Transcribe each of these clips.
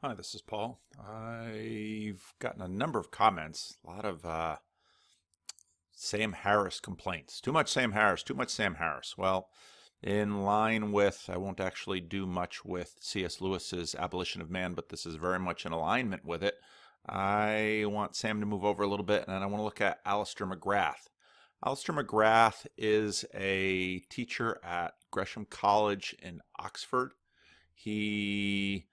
Hi, this is Paul. I've gotten a number of comments, a lot of Sam Harris complaints. Too much Sam Harris, too much Sam Harris. Well, in line with, I won't actually do much with C.S. Lewis's Abolition of Man, but this is very much in alignment with it. I want Sam to move over a little bit, and I want to look at Alister McGrath. Alister McGrath is a teacher at Gresham College in Oxford. He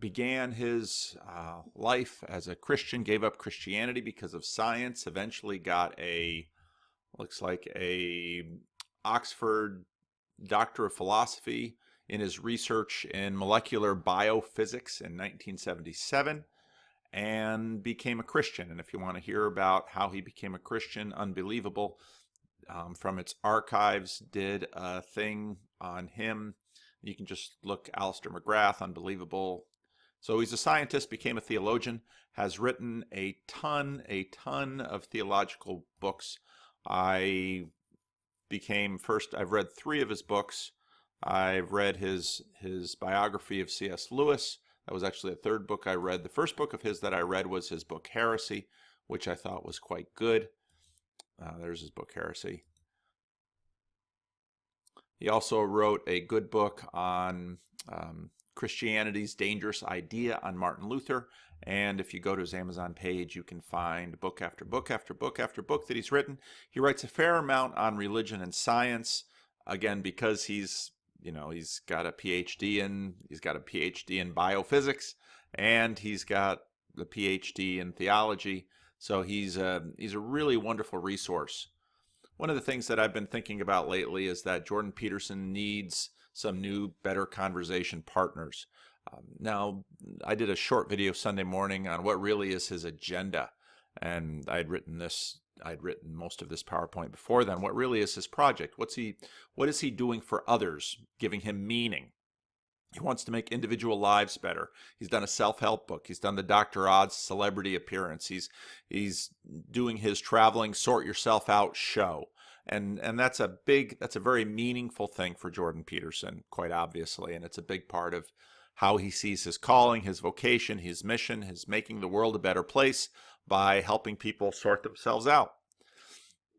began his life as a Christian, gave up Christianity because of science, eventually got looks like a Oxford Doctor of Philosophy in his research in molecular biophysics in 1977, and became a Christian. And if you want to hear about how he became a Christian, unbelievable, from its archives, did a thing on him. You can just look Alister McGrath, unbelievable. So he's a scientist, became a theologian, has written a ton of theological books. I've read 3 of his books. I've read his biography of C.S. Lewis. That was actually the 3rd book I read. The first book of his that I read was his book Heresy, which I thought was quite good. There's his book Heresy. He also wrote a good book on Christianity's Dangerous Idea on Martin Luther. And if you go to his Amazon page, you can find book after book after book after book that he's written. He writes a fair amount on religion and science, again, because he's got a PhD in biophysics, and he's got the PhD in theology. So he's a really wonderful resource. One of the things that I've been thinking about lately is that Jordan Peterson needs some new, better conversation partners. Now, I did a short video Sunday morning on what really is his agenda, and I'd written most of this PowerPoint before then. What really is his project? What is he doing for others, giving him meaning? He wants to make individual lives better. He's done a self-help book. He's done the Dr. Oz celebrity appearance. He's doing his traveling Sort Yourself Out show. And that's a very meaningful thing for Jordan Peterson, quite obviously. And it's a big part of how he sees his calling, his vocation, his mission, his making the world a better place by helping people sort themselves out.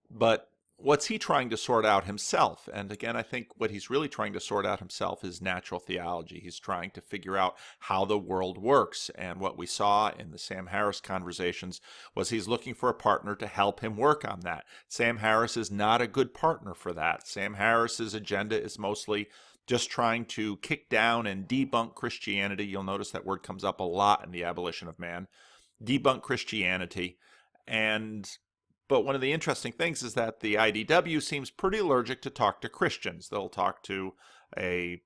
But what's he trying to sort out himself? And again, I think what he's really trying to sort out himself is natural theology. He's trying to figure out how the world works. And what we saw in the Sam Harris conversations was he's looking for a partner to help him work on that. Sam Harris is not a good partner for that. Sam Harris's agenda is mostly just trying to kick down and debunk Christianity. You'll notice that word comes up a lot in the Abolition of Man. Debunk Christianity. But one of the interesting things is that the IDW seems pretty allergic to talk to Christians. They'll talk to an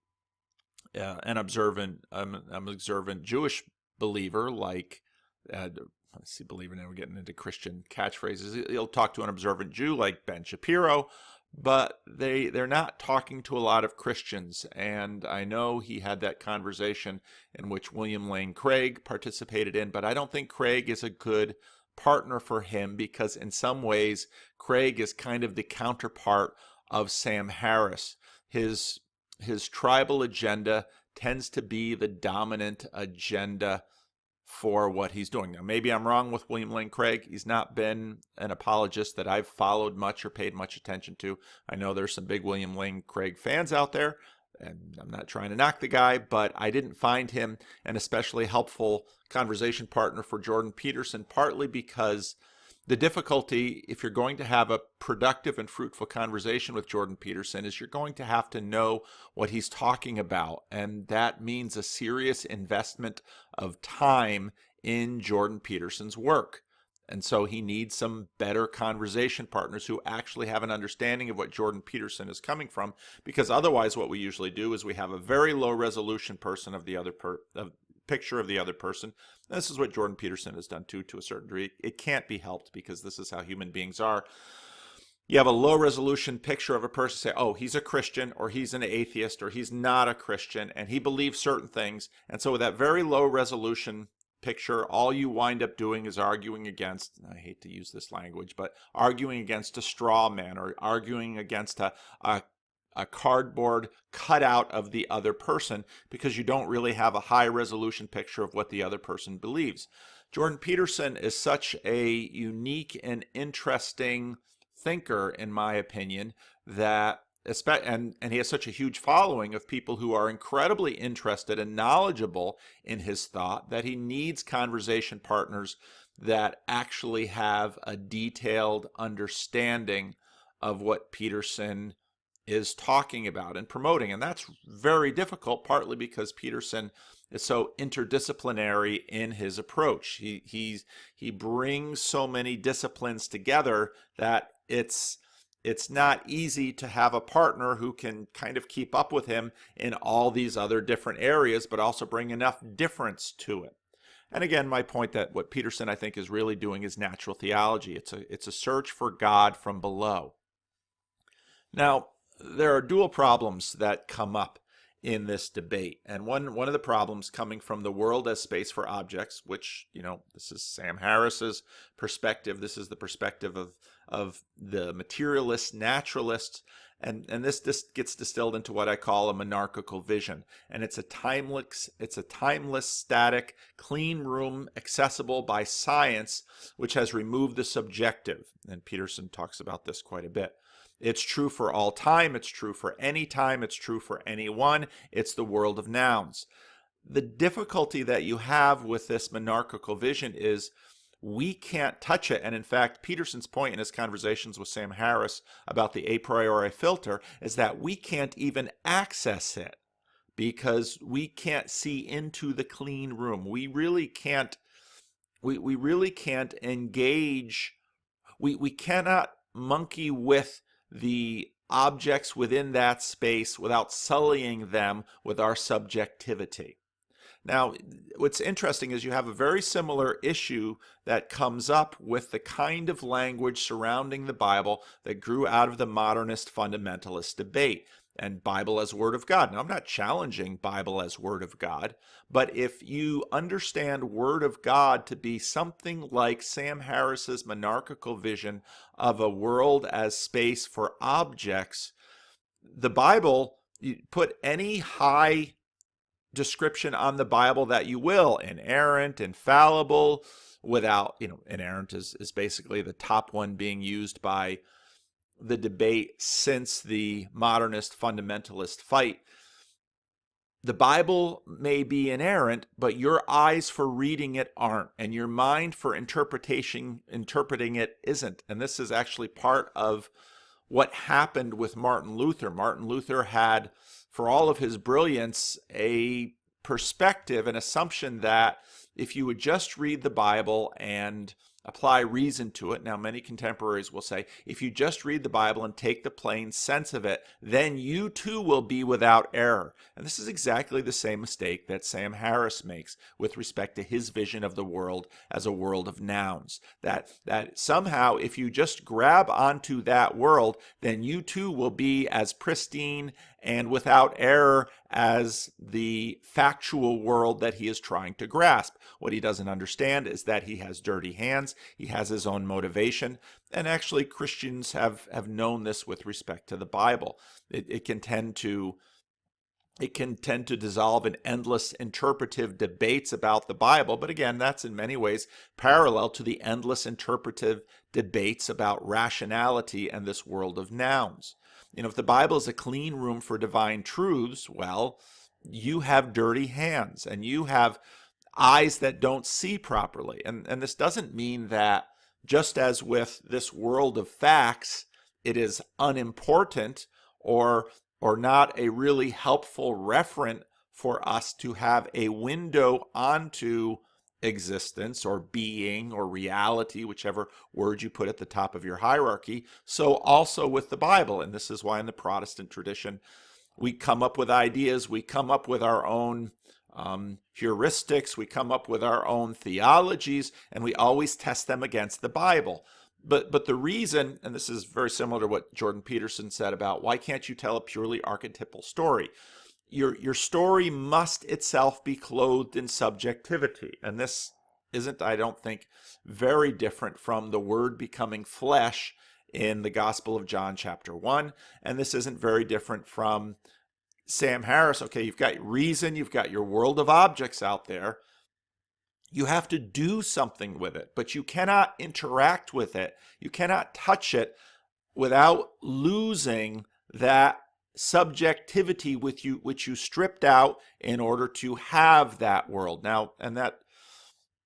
observant Jewish believer, like believer. Now we're getting into Christian catchphrases. He'll talk to an observant Jew like Ben Shapiro, but they're not talking to a lot of Christians. And I know he had that conversation in which William Lane Craig participated in, but I don't think Craig is a good partner for him, because in some ways Craig is kind of the counterpart of Sam Harris. His tribal agenda tends to be the dominant agenda for what he's doing. Now, maybe I'm wrong with William Lane Craig. He's not been an apologist that I've followed much or paid much attention to. I know there's some big William Lane Craig fans out there, and I'm not trying to knock the guy, but I didn't find him an especially helpful conversation partner for Jordan Peterson, partly because the difficulty, if you're going to have a productive and fruitful conversation with Jordan Peterson, is you're going to have to know what he's talking about. And that means a serious investment of time in Jordan Peterson's work. And so he needs some better conversation partners who actually have an understanding of what Jordan Peterson is coming from, because otherwise what we usually do is we have a very low resolution picture of the other person. And this is what Jordan Peterson has done too, to a certain degree. It can't be helped, because this is how human beings are. You have a low resolution picture of a person, say, oh, he's a Christian, or he's an atheist, or he's not a Christian, and he believes certain things. And so with that very low resolution picture, all you wind up doing is arguing against, I hate to use this language, but arguing against a straw man, or arguing against a a cardboard cutout of the other person, because you don't really have a high resolution picture of what the other person believes. Jordan Peterson is such a unique and interesting thinker, in my opinion, that and he has such a huge following of people who are incredibly interested and knowledgeable in his thought, that he needs conversation partners that actually have a detailed understanding of what Peterson is talking about and promoting. And that's very difficult, partly because Peterson is so interdisciplinary in his approach. He brings so many disciplines together that it's not easy to have a partner who can kind of keep up with him in all these other different areas, but also bring enough difference to it. And again, my point that what Peterson, I think, is really doing is natural theology. It's a search for God from below. Now, there are dual problems that come up in this debate. And one of the problems coming from the world as space for objects, which, this is Sam Harris's perspective. This is the perspective of the materialist naturalists. And this gets distilled into what I call a monarchical vision. And it's a timeless, static, clean room accessible by science, which has removed the subjective. And Peterson talks about this quite a bit. It's true for all time. It's true for any time. It's true for anyone. It's the world of nouns. The difficulty that you have with this monarchical vision is we can't touch it. And in fact, Peterson's point in his conversations with Sam Harris about the a priori filter is that we can't even access it because we can't see into the clean room. We really can't engage. We cannot monkey with the objects within that space without sullying them with our subjectivity. Now, what's interesting is you have a very similar issue that comes up with the kind of language surrounding the Bible that grew out of the modernist fundamentalist debate and Bible as Word of God. Now, I'm not challenging Bible as Word of God, but if you understand Word of God to be something like Sam Harris's monarchical vision of a world as space for objects, the Bible, you put any high description on the Bible that you will, inerrant, infallible, without, inerrant is basically the top one being used by the debate since the modernist fundamentalist fight. The Bible may be inerrant, but your eyes for reading it aren't, and your mind for interpreting it isn't. And this is actually part of what happened with Martin Luther. Martin Luther had, for all of his brilliance, a perspective, an assumption that if you would just read the Bible and apply reason to it. Now, many contemporaries will say, if you just read the Bible and take the plain sense of it, then you too will be without error. And this is exactly the same mistake that Sam Harris makes with respect to his vision of the world as a world of nouns. That somehow, if you just grab onto that world, then you too will be as pristine and without error as the factual world that he is trying to grasp. What he doesn't understand is that he has dirty hands, he has his own motivation, and actually Christians have known this with respect to the Bible. It can tend to dissolve in endless interpretive debates about the Bible, but again, that's in many ways parallel to the endless interpretive debates about rationality and this world of nouns. If the Bible is a clean room for divine truths, well, you have dirty hands and you have eyes that don't see properly. And this doesn't mean that, just as with this world of facts, it is unimportant or not a really helpful referent for us to have a window onto existence or being or reality, whichever word you put at the top of your hierarchy. So also with the Bible, and this is why in the Protestant tradition we come up with ideas, we come up with our own heuristics, we come up with our own theologies, and we always test them against the Bible. But the reason, and this is very similar to what Jordan Peterson said about why can't you tell a purely archetypal story? Your story must itself be clothed in subjectivity. And this isn't, I don't think, very different from the Word becoming flesh in the Gospel of John chapter 1. And this isn't very different from Sam Harris. Okay, you've got reason, you've got your world of objects out there. You have to do something with it, but you cannot interact with it. You cannot touch it without losing that subjectivity with you, which you stripped out in order to have that world. Now, and that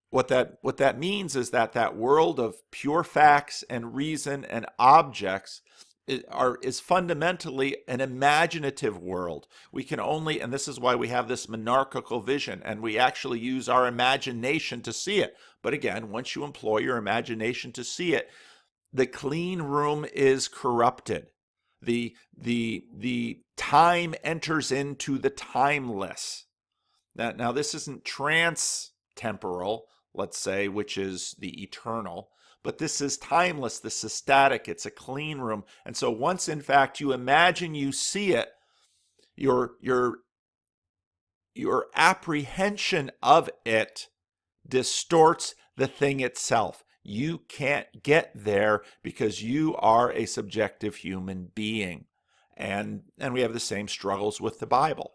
what that means is that that world of pure facts and reason and objects is fundamentally an imaginative world. We can only, and this is why we have this monarchical vision, and we actually use our imagination to see it. But again, once you employ your imagination to see it, the clean room is corrupted. The time enters into the timeless. Now this isn't trans-temporal, let's say, which is the eternal, but this is timeless, this is static, it's a clean room. And so once, in fact, you imagine you see it, your apprehension of it distorts the thing itself. You can't get there because you are a subjective human being. And we have the same struggles with the Bible.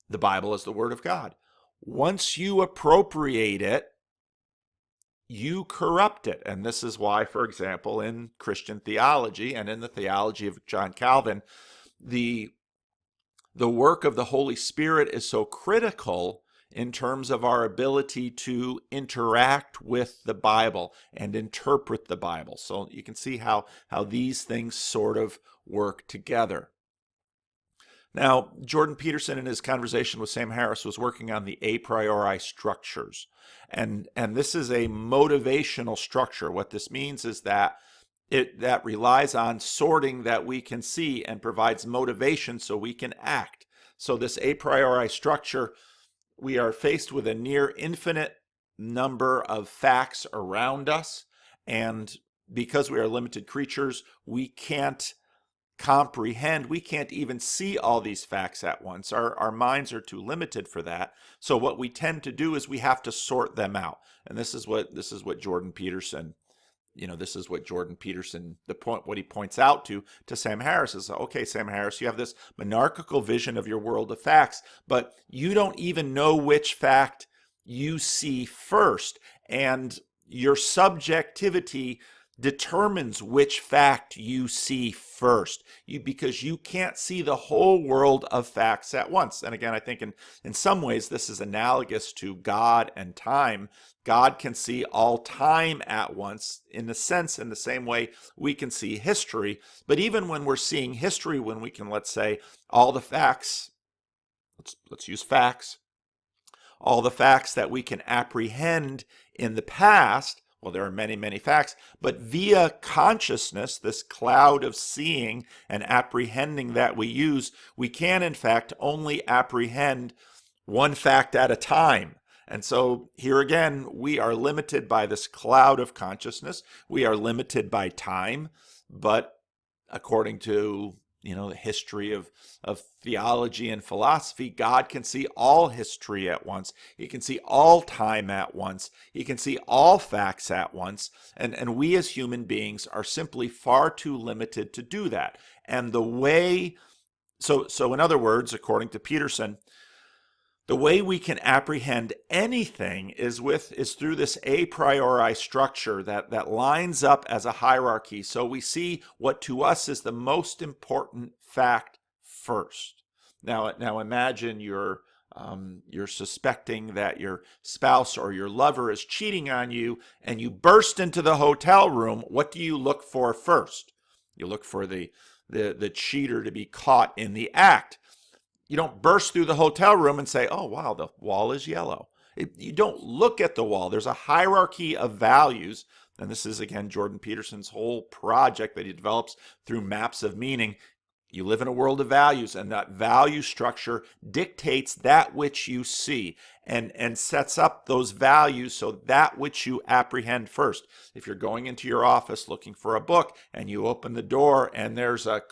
The Bible is the Word of God. Once you appropriate it, you corrupt it. And this is why, for example, in Christian theology and in the theology of John Calvin, the work of the Holy Spirit is so critical in terms of our ability to interact with the Bible and interpret the Bible. So you can see how these things sort of work together. Now, Jordan Peterson, in his conversation with Sam Harris, was working on the a priori structures. And this is a motivational structure. What this means is that that relies on sorting that we can see and provides motivation so we can act. So this a priori structure, we are faced with a near infinite number of facts around us. And because we are limited creatures, we can't comprehend, we can't even see all these facts at once. Our minds are too limited for that. So what we tend to do is we have to sort them out. And this is what Jordan Peterson, what he points out to Sam Harris is, okay, Sam Harris, you have this monarchical vision of your world of facts, but you don't even know which fact you see first. And your subjectivity determines which fact you see first, because you can't see the whole world of facts at once. And again, I think in some ways this is analogous to God and time. God can see all time at once, in the same way we can see history. But even when we're seeing history, when we can, let's say, all the facts, let's use facts, all the facts that we can apprehend in the past, well, there are many, many facts, but via consciousness, this cloud of seeing and apprehending that we use, we can, in fact, only apprehend one fact at a time. And so here again, we are limited by this cloud of consciousness. We are limited by time, but according to the history of theology and philosophy, God can see all history at once. He can see all time at once. He can see all facts at once. And we as human beings are simply far too limited to do that. And so in other words, according to Peterson, the way we can apprehend anything is through this a priori structure that lines up as a hierarchy. So we see what to us is the most important fact first. Now imagine you're suspecting that your spouse or your lover is cheating on you, and you burst into the hotel room. What do you look for first? You look for the cheater to be caught in the act. You don't burst through the hotel room and say, oh, wow, the wall is yellow. You don't look at the wall. There's a hierarchy of values. And this is, again, Jordan Peterson's whole project that he develops through maps of meaning. You live in a world of values, and that value structure dictates that which you see and sets up those values so that which you apprehend first. If you're going into your office looking for a book and you open the door and there's a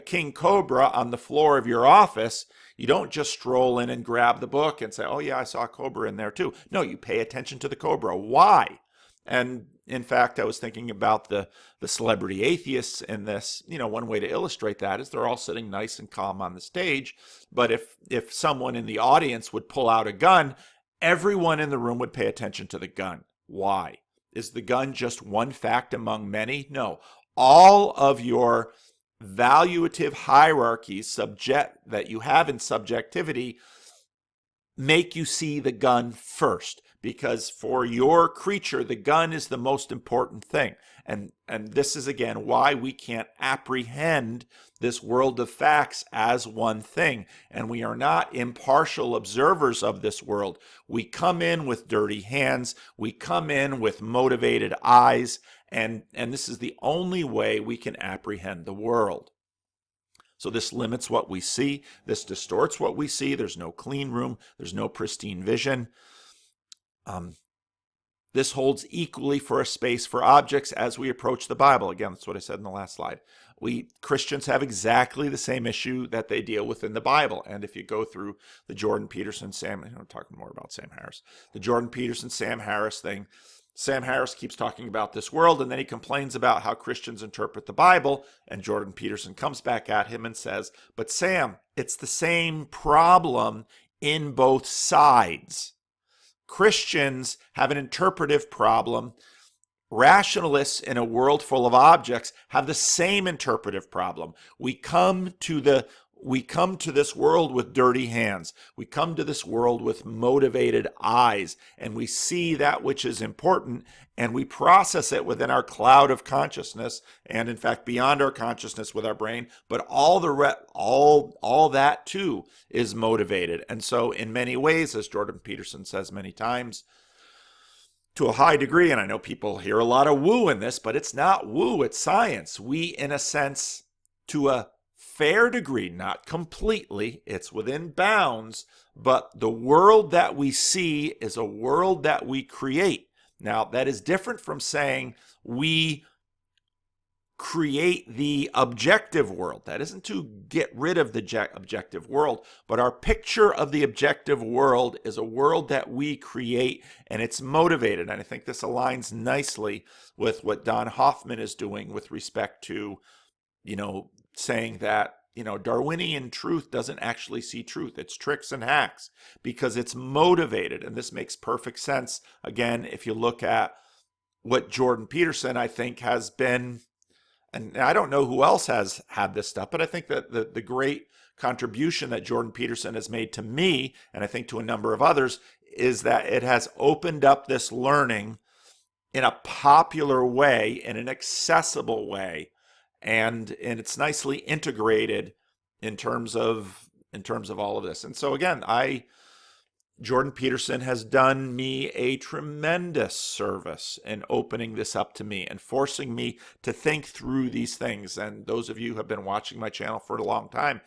king cobra on the floor of your office, you don't just stroll in and grab the book and say, oh yeah, I saw a cobra in there too. No, you pay attention to the cobra. Why? And in fact, I was thinking about the celebrity atheists in this. One way to illustrate that is they're all sitting nice and calm on the stage. But if someone in the audience would pull out a gun, everyone in the room would pay attention to the gun. Why? Is the gun just one fact among many? No. All of your valuative hierarchies that you have in subjectivity make you see the gun first, because for your creature, the gun is the most important thing. And this is, again, why we can't apprehend this world of facts as one thing. And we are not impartial observers of this world. We come in with dirty hands. We come in with motivated eyes. And this is the only way we can apprehend the world. So this limits what we see. This distorts what we see. There's no clean room. There's no pristine vision. This holds equally for a space for objects as we approach the Bible. Again, that's what I said in the last slide. We Christians have exactly the same issue that they deal with in the Bible. And if you go through the Jordan Peterson, I'm talking more about Sam Harris, the Jordan Peterson, Sam Harris thing, Sam Harris keeps talking about this world, and then he complains about how Christians interpret the Bible, and Jordan Peterson comes back at him and says, but Sam, it's the same problem in both sides. Christians have an interpretive problem. Rationalists in a world full of objects have the same interpretive problem. We come to this world with dirty hands. We come to this world with motivated eyes, and we see that which is important, and we process it within our cloud of consciousness, and in fact beyond our consciousness with our brain. But all that too is motivated. And so in many ways, as Jordan Peterson says many times, to a high degree, and I know people hear a lot of woo in this, but it's not woo, it's science. We, in a sense, to a fair degree, not completely, it's within bounds, but the world that we see is a world that we create. Now, that is different from saying we create the objective world. That isn't to get rid of the objective world, but our picture of the objective world is a world that we create, and it's motivated. And I think this aligns nicely with what Don Hoffman is doing with respect to, saying that, Darwinian truth doesn't actually see truth. It's tricks and hacks because it's motivated. And this makes perfect sense. Again, if you look at what Jordan Peterson, I think, has been, and I don't know who else has had this stuff, but I think that the great contribution that Jordan Peterson has made to me, and I think to a number of others, is that it has opened up this learning in a popular way, in an accessible way, and it's nicely integrated in terms of all of this. And so again, Jordan Peterson has done me a tremendous service in opening this up to me and forcing me to think through these things. And those of you who have been watching my channel for a long time,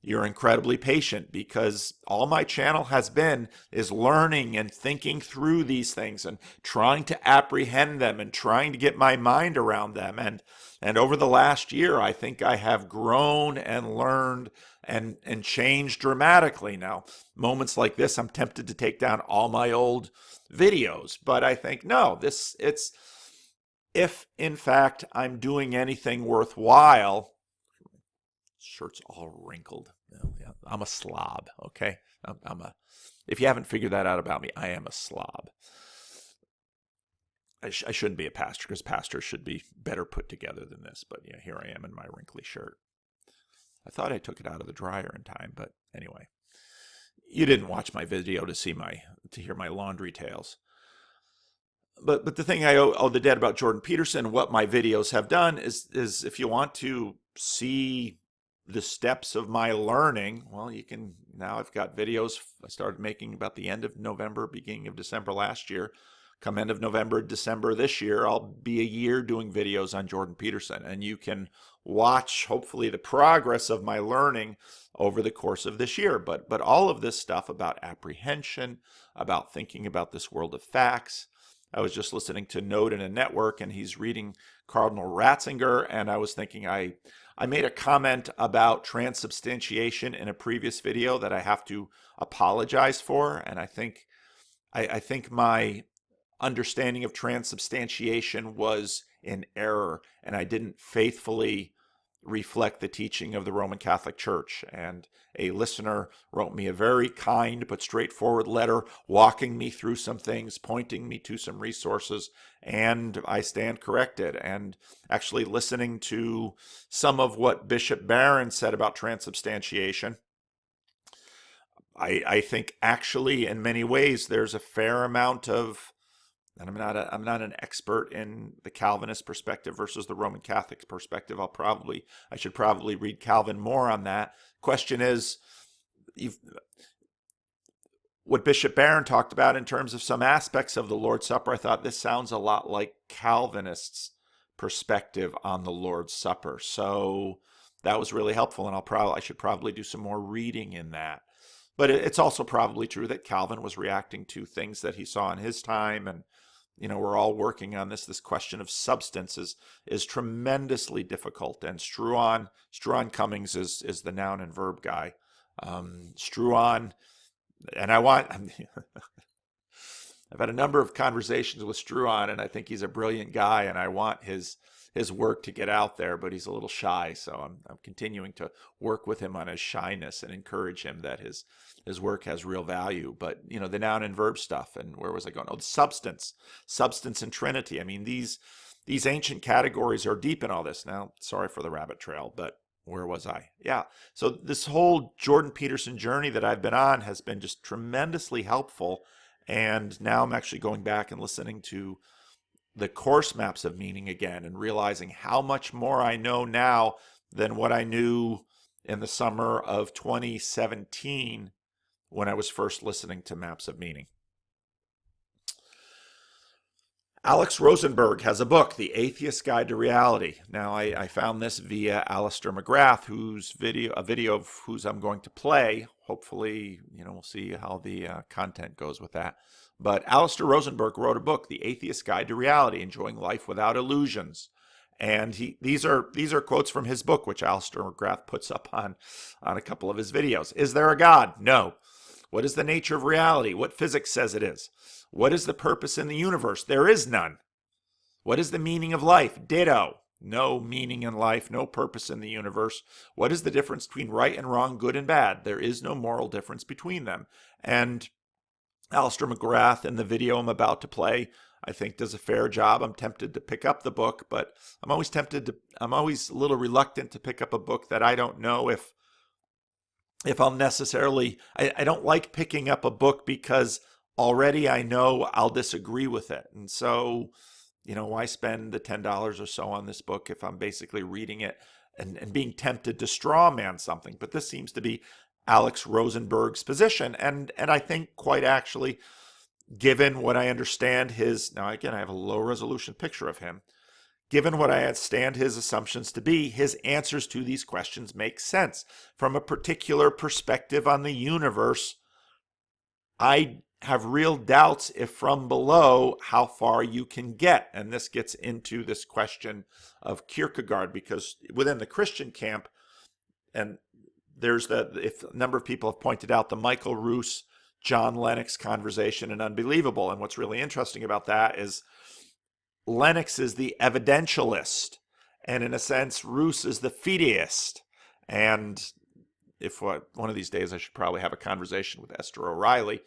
you're incredibly patient, because all my channel has been is learning and thinking through these things and trying to apprehend them and trying to get my mind around them. And over the last year, I think I have grown and learned and changed dramatically. Now, moments like this, I'm tempted to take down all my old videos, but I think, no, if in fact I'm doing anything worthwhile, shirt's all wrinkled. Yeah, I'm a slob, okay? If you haven't figured that out about me, I am a slob. I shouldn't be a pastor, because pastors should be better put together than this. But yeah, here I am in my wrinkly shirt. I thought I took it out of the dryer in time, but anyway. You didn't watch my video to hear my laundry tales. But the thing I owe the debt about Jordan Peterson, what my videos have done is if you want to see the steps of my learning, well, you can. Now I've got videos I started making about the end of November, beginning of December last year. Come end of November, December this year, I'll be a year doing videos on Jordan Peterson, and you can watch, hopefully, the progress of my learning over the course of this year. But all of this stuff about apprehension, about thinking about this world of facts. I was just listening to Node in a Network, and he's reading Cardinal Ratzinger, and I was thinking I made a comment about transubstantiation in a previous video that I have to apologize for, and I think my understanding of transubstantiation was in error, and I didn't faithfully reflect the teaching of the Roman Catholic Church. And a listener wrote me a very kind but straightforward letter walking me through some things, pointing me to some resources, and I stand corrected. And actually listening to some of what Bishop Barron said about transubstantiation, I think actually in many ways there's a fair amount of, and I'm not an expert in the Calvinist perspective versus the Roman Catholic perspective. I should probably read Calvin more on that. Question is, what Bishop Barron talked about in terms of some aspects of the Lord's Supper, I thought this sounds a lot like Calvinists' perspective on the Lord's Supper. So that was really helpful, and I should probably do some more reading in that. But it's also probably true that Calvin was reacting to things that he saw in his time, and we're all working on this. This question of substance is tremendously difficult, and Struan Cummings is the noun and verb guy. Struan, and I've had a number of conversations with Struan, and I think he's a brilliant guy, and I want his work to get out there, but he's a little shy, so I'm continuing to work with him on his shyness and encourage him that his work has real value. But the noun and verb stuff, and where was I going? Oh, the substance and Trinity. I mean, these ancient categories are deep in all this. Now, sorry for the rabbit trail, but where was I? Yeah. So this whole Jordan Peterson journey that I've been on has been just tremendously helpful, and now I'm actually going back and listening to the course maps of meaning again and realizing how much more I know now than what I knew in the summer of 2017 when I was first listening to Maps of Meaning. Alex Rosenberg has a book, The Atheist Guide to Reality. Now, I found this via Alister McGrath, a video of whose I'm going to play. Hopefully, we'll see how the content goes with that. But Alister Rosenberg wrote a book, The Atheist Guide to Reality, Enjoying Life Without Illusions. And these are quotes from his book, which Alister McGrath puts up on a couple of his videos. Is there a God? No. What is the nature of reality? What physics says it is. What is the purpose in the universe? There is none. What is the meaning of life? Ditto. No meaning in life, no purpose in the universe. What is the difference between right and wrong, good and bad? There is no moral difference between them. And Alister McGrath, in the video I'm about to play, I think does a fair job. I'm tempted to pick up the book, but I'm always a little reluctant to pick up a book that I don't know if I'll necessarily, I don't like picking up a book because already I know I'll disagree with it. And so, why spend the $10 or so on this book if I'm basically reading it and being tempted to straw man something? But this seems to be Alex Rosenberg's position. And I think quite actually, given what I understand now again, I have a low resolution picture of him. Given what I understand his assumptions to be, his answers to these questions make sense. From a particular perspective on the universe, I have real doubts if from below how far you can get. And this gets into this question of Kierkegaard, because within the Christian camp, and there's if a number of people have pointed out the Michael Roos, John Lennox conversation in Unbelievable. And what's really interesting about that is Lennox is the evidentialist, and in a sense, Roos is the fideist. And one of these days I should probably have a conversation with Esther O'Reilly.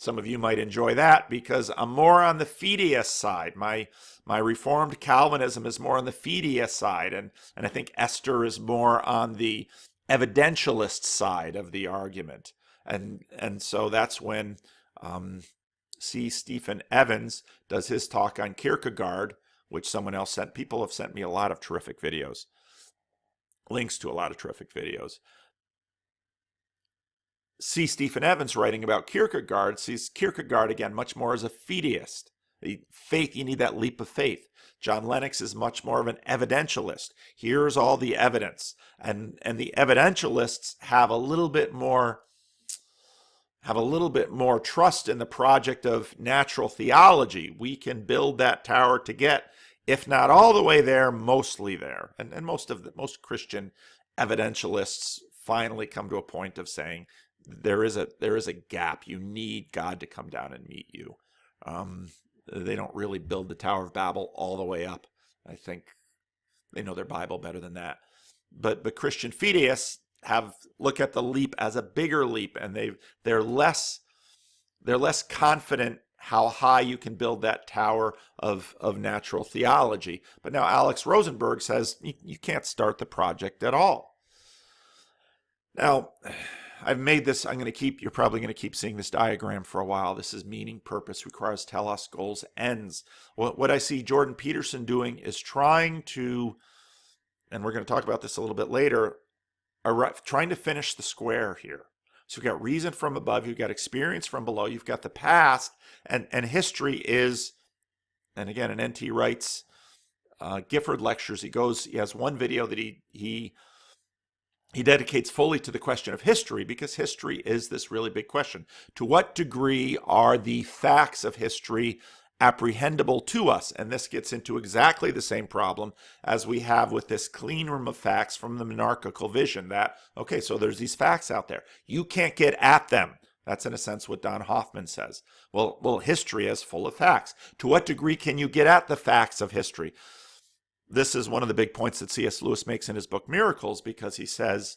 Some of you might enjoy that because I'm more on the fideist side. My Reformed Calvinism is more on the fideist side, and I think Esther is more on the evidentialist side of the argument. And so that's when C. Stephen Evans does his talk on Kierkegaard, which someone else sent. People have sent me a lot of terrific videos, links to a lot of terrific videos. C. Stephen Evans, writing about Kierkegaard, sees Kierkegaard again much more as a fideist. Faith, you need that leap of faith. John Lennox is much more of an evidentialist. Here's all the evidence, and the evidentialists have a little bit more trust in the project of natural theology. We can build that tower to get, if not all the way there, mostly there. And most Christian evidentialists finally come to a point of saying there is a gap. You need God to come down and meet you. they don't really build the Tower of Babel all the way up. I think they know their Bible better than that. But Christian fideists look at the leap as a bigger leap, and they're less confident how high you can build that tower of natural theology. But now Alex Rosenberg says you can't start the project at all. Now, I've made this, you're probably going to keep seeing this diagram for a while. This is meaning, purpose, requires, telos, goals, ends. What I see Jordan Peterson doing is trying to, and we're going to talk about this a little bit later, trying to finish the square here. So you've got reason from above, you've got experience from below, you've got the past, and history is, and again, in N.T. Wright's Gifford lectures, he has one video that he dedicates fully to the question of history, because history is this really big question. To what degree are the facts of history apprehendable to us? And this gets into exactly the same problem as we have with this clean room of facts from the monarchical vision, that, okay, so there's these facts out there. You can't get at them. That's in a sense what Don Hoffman says. Well, history is full of facts. To what degree can you get at the facts of history? This is one of the big points that C.S. Lewis makes in his book Miracles, because he says,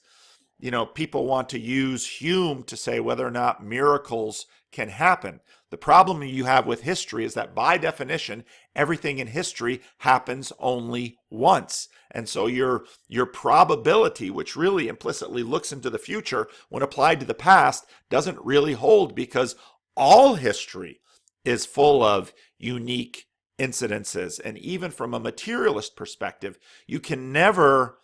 people want to use Hume to say whether or not miracles can happen. The problem you have with history is that by definition, everything in history happens only once. And so your probability, which really implicitly looks into the future when applied to the past, doesn't really hold, because all history is full of unique incidences. And even from a materialist perspective, you can never,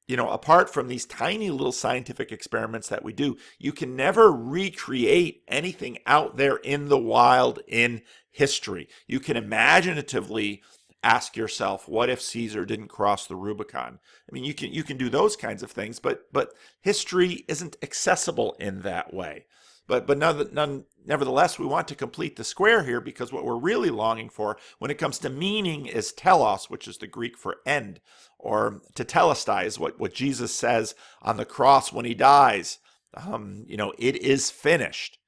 apart from these tiny little scientific experiments that we do, you can never recreate anything out there in the wild in history. You can imaginatively ask yourself, what if Caesar didn't cross the Rubicon? I mean, you can do those kinds of things, but history isn't accessible in that way. But nevertheless, we want to complete the square here, because what we're really longing for when it comes to meaning is telos, which is the Greek for end, or tetelestai is what Jesus says on the cross when he dies. It is finished.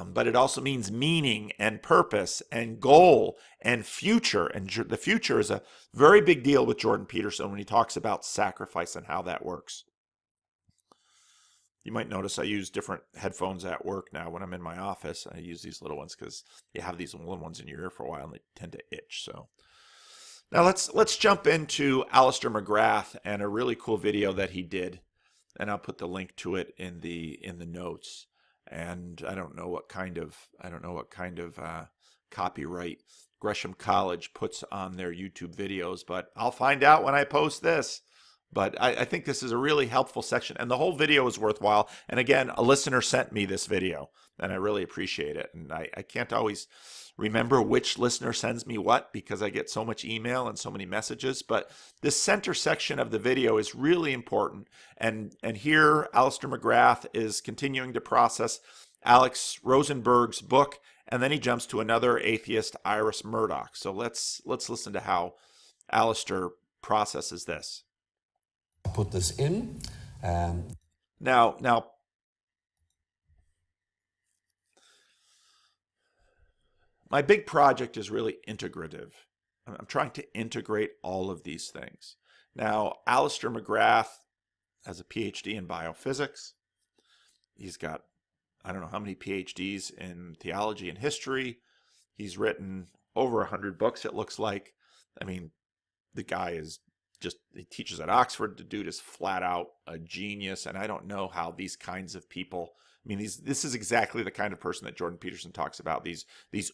But it also means meaning and purpose and goal and future. And the future is a very big deal with Jordan Peterson when he talks about sacrifice and how that works. You might notice I use different headphones at work now when I'm in my office. I use these little ones because you have these little ones in your ear for a while and they tend to itch. So now let's jump into Alister McGrath and a really cool video that he did, and I'll put the link to it in the notes. And I don't know what kind of copyright Gresham College puts on their YouTube videos, but I'll find out when I post this. But I think this is a really helpful section, and the whole video is worthwhile. And again, a listener sent me this video, and I really appreciate it. And I can't always remember which listener sends me what, because I get so much email and so many messages. But this center section of the video is really important. And here, Alister McGrath is continuing to process Alex Rosenberg's book, and then he jumps to another atheist, Ira Murdoch. So let's listen to how Alister processes this. Put this in. Now, my big project is really integrative. I'm trying to integrate all of these things. Now, Alister McGrath has a PhD in biophysics. He's got, I don't know how many PhDs in theology and history. He's written over 100 books, it looks like. I mean, the guy is he teaches at Oxford. The dude is flat out a genius, and I don't know how these kinds of people, I mean, this is exactly the kind of person that Jordan Peterson talks about, these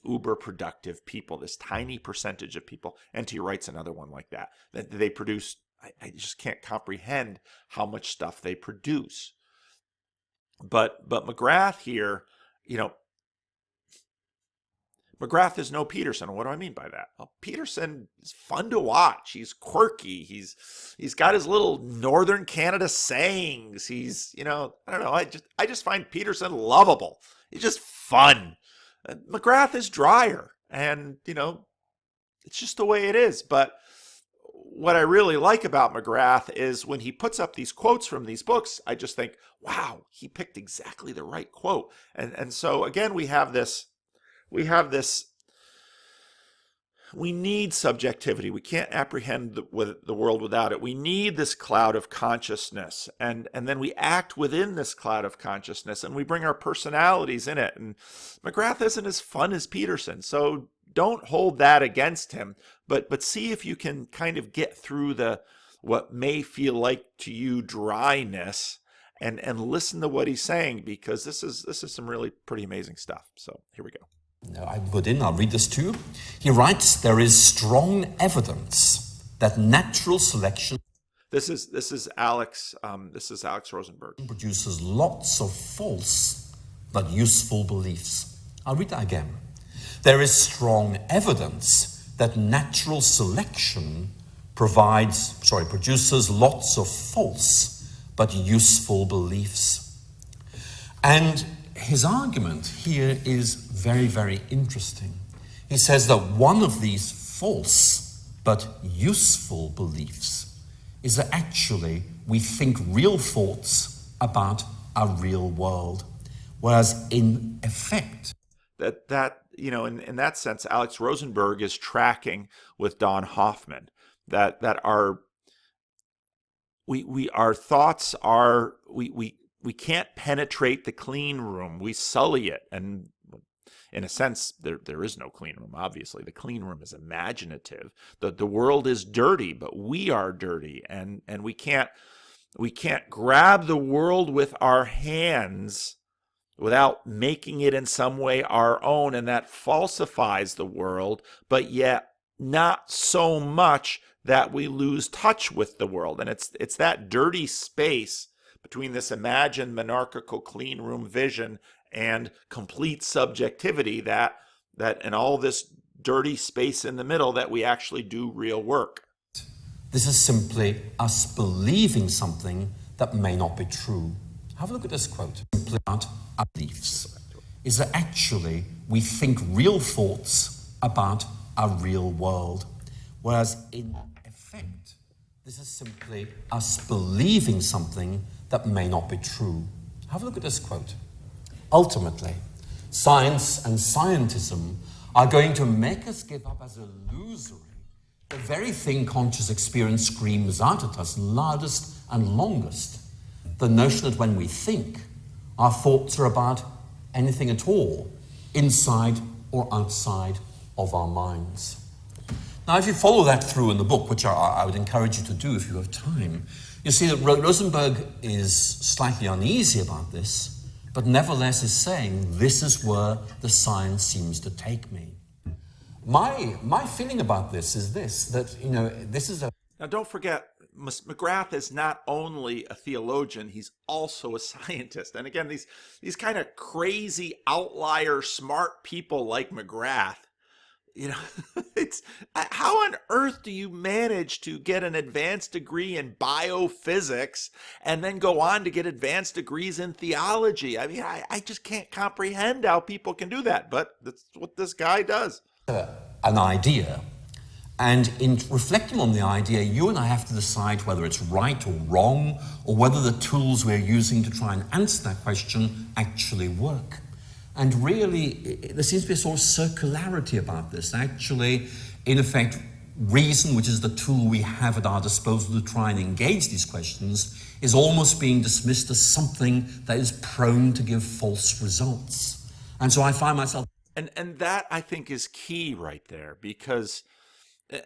uber productive people, this tiny percentage of people. N.T. Wright's another one like that they produce. I just can't comprehend how much stuff they produce. But McGrath here, McGrath is no Peterson. What do I mean by that? Well, Peterson is fun to watch. He's quirky. He's got his little Northern Canada sayings. He's, I don't know. I just find Peterson lovable. He's just fun. McGrath is drier, and it's just the way it is. But what I really like about McGrath is when he puts up these quotes from these books, I just think, wow, he picked exactly the right quote. And so again, we have this we need subjectivity. We can't apprehend the world without it. We need this cloud of consciousness. And then we act within this cloud of consciousness, and we bring our personalities in it. And McGrath isn't as fun as Peterson, so don't hold that against him. But see if you can kind of get through what may feel like to you dryness, and listen to what he's saying, because this is some really pretty amazing stuff. So here we go. I put in, I'll read this to you. He writes, there is strong evidence that natural selection. This is Alex Rosenberg. Produces lots of false but useful beliefs. I'll read that again. There is strong evidence that natural selection produces lots of false but useful beliefs. And his argument here is very, very interesting. He says that one of these false but useful beliefs is that actually we think real thoughts about our real world, whereas in effect, that in that sense, Alex Rosenberg is tracking with Don Hoffman. That our thoughts are we can't penetrate the clean room. We sully it, and in a sense, there is no clean room. Obviously, the clean room is imaginative. The world is dirty, but we are dirty, and we can't grab the world with our hands without making it in some way our own, and that falsifies the world, but yet not so much that we lose touch with the world. And it's that dirty space between this imagined monarchical clean room vision and complete subjectivity that in all this dirty space in the middle that we actually do real work. This is simply us believing something that may not be true. Have a look at this quote. Simply about our beliefs is that actually we think real thoughts about our real world, whereas in effect, this is simply us believing something that may not be true. Have a look at this quote. Ultimately, science and scientism are going to make us give up as illusory the very thing conscious experience screams out at us loudest and longest. The notion that when we think, our thoughts are about anything at all, inside or outside of our minds. Now, if you follow that through in the book, which I would encourage you to do if you have time, you see that Rosenberg is slightly uneasy about this, but nevertheless is saying, this is where the science seems to take me. My feeling about this is that, this is a... Now, don't forget, McGrath is not only a theologian, he's also a scientist. And again, these kind of crazy outlier smart people like McGrath, it's how on earth do you manage to get an advanced degree in biophysics and then go on to get advanced degrees in theology? I mean, I just can't comprehend how people can do that, but that's what this guy does. An idea, and in reflecting on the idea, you and I have to decide whether it's right or wrong, or whether the tools we're using to try and answer that question actually work. And really, there seems to be a sort of circularity about this. Actually, in effect, reason, which is the tool we have at our disposal to try and engage these questions, is almost being dismissed as something that is prone to give false results. And so I find myself... And that, I think, is key right there, because,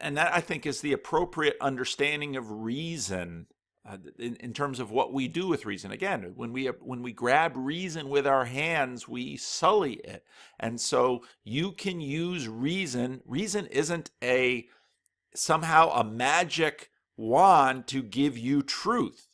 and that, I think, is the appropriate understanding of reason in terms of what we do with reason. Again, when we grab reason with our hands, we sully it. And so you can use reason. Reason isn't somehow a magic wand to give you truth.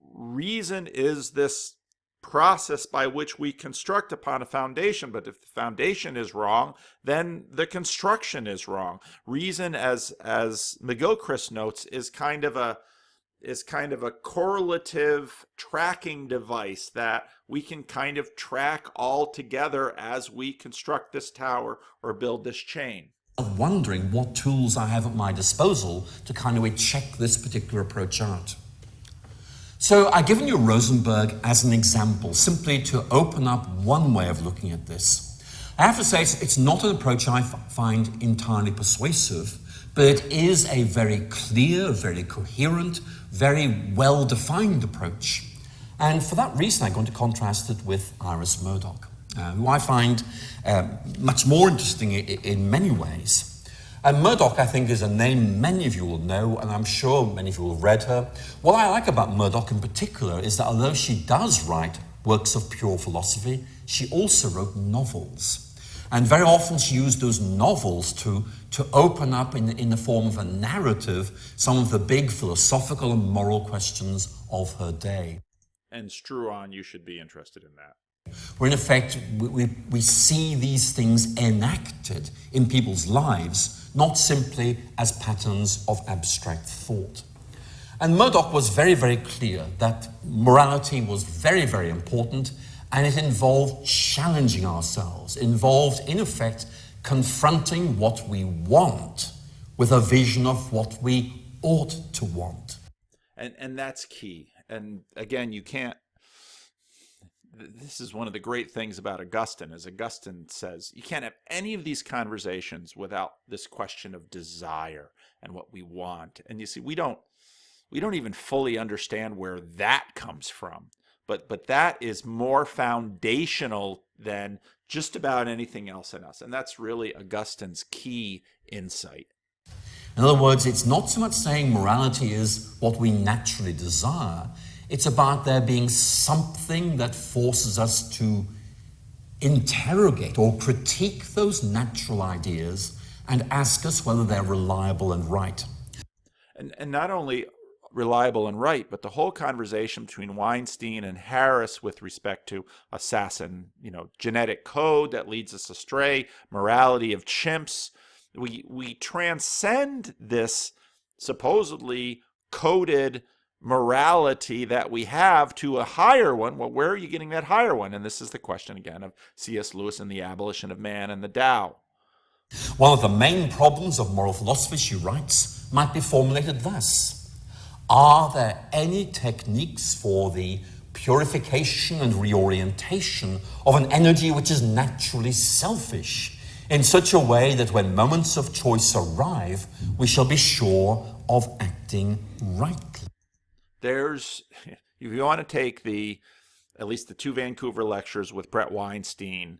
Reason is this process by which we construct upon a foundation, but if the foundation is wrong, then the construction is wrong. Reason, as McGilchrist notes, is kind of a correlative tracking device that we can kind of track all together as we construct this tower or build this chain. Wondering what tools I have at my disposal to kind of check this particular approach out. So I've given you Rosenberg as an example, simply to open up one way of looking at this. I have to say it's not an approach I find entirely persuasive, but it is a very clear, very coherent, very well-defined approach. And for that reason, I'm going to contrast it with Ira Murdoch, who I find much more interesting in many ways. And Murdoch, I think, is a name many of you will know, and I'm sure many of you will have read her. What I like about Murdoch in particular is that although she does write works of pure philosophy, she also wrote novels. And very often she used those novels to open up in the form of a narrative some of the big philosophical and moral questions of her day. And Struan, you should be interested in that. Where in effect we see these things enacted in people's lives, not simply as patterns of abstract thought. And Murdoch was very, very clear that morality was very, very important, and it involved challenging ourselves, involved, in effect, confronting what we want with a vision of what we ought to want. And that's key. And again, you can't, this is one of the great things about Augustine, as Augustine says, you can't have any of these conversations without this question of desire and what we want. And you see, we don't even fully understand where that comes from. But that is more foundational than just about anything else in us. And that's really Augustine's key insight. In other words, it's not so much saying morality is what we naturally desire. It's about there being something that forces us to interrogate or critique those natural ideas and ask us whether they're reliable and right. And not only reliable and right, but the whole conversation between Weinstein and Harris with respect to assassin, genetic code that leads us astray, morality of chimps. We transcend this supposedly coded morality that we have to a higher one. Well, where are you getting that higher one? And this is the question again of C.S. Lewis and the Abolition of Man and the Tao. One of the main problems of moral philosophy, she writes, might be formulated thus. Are there any techniques for the purification and reorientation of an energy which is naturally selfish in such a way that when moments of choice arrive, we shall be sure of acting rightly? If you want to take at least the 2 Vancouver lectures with Brett Weinstein,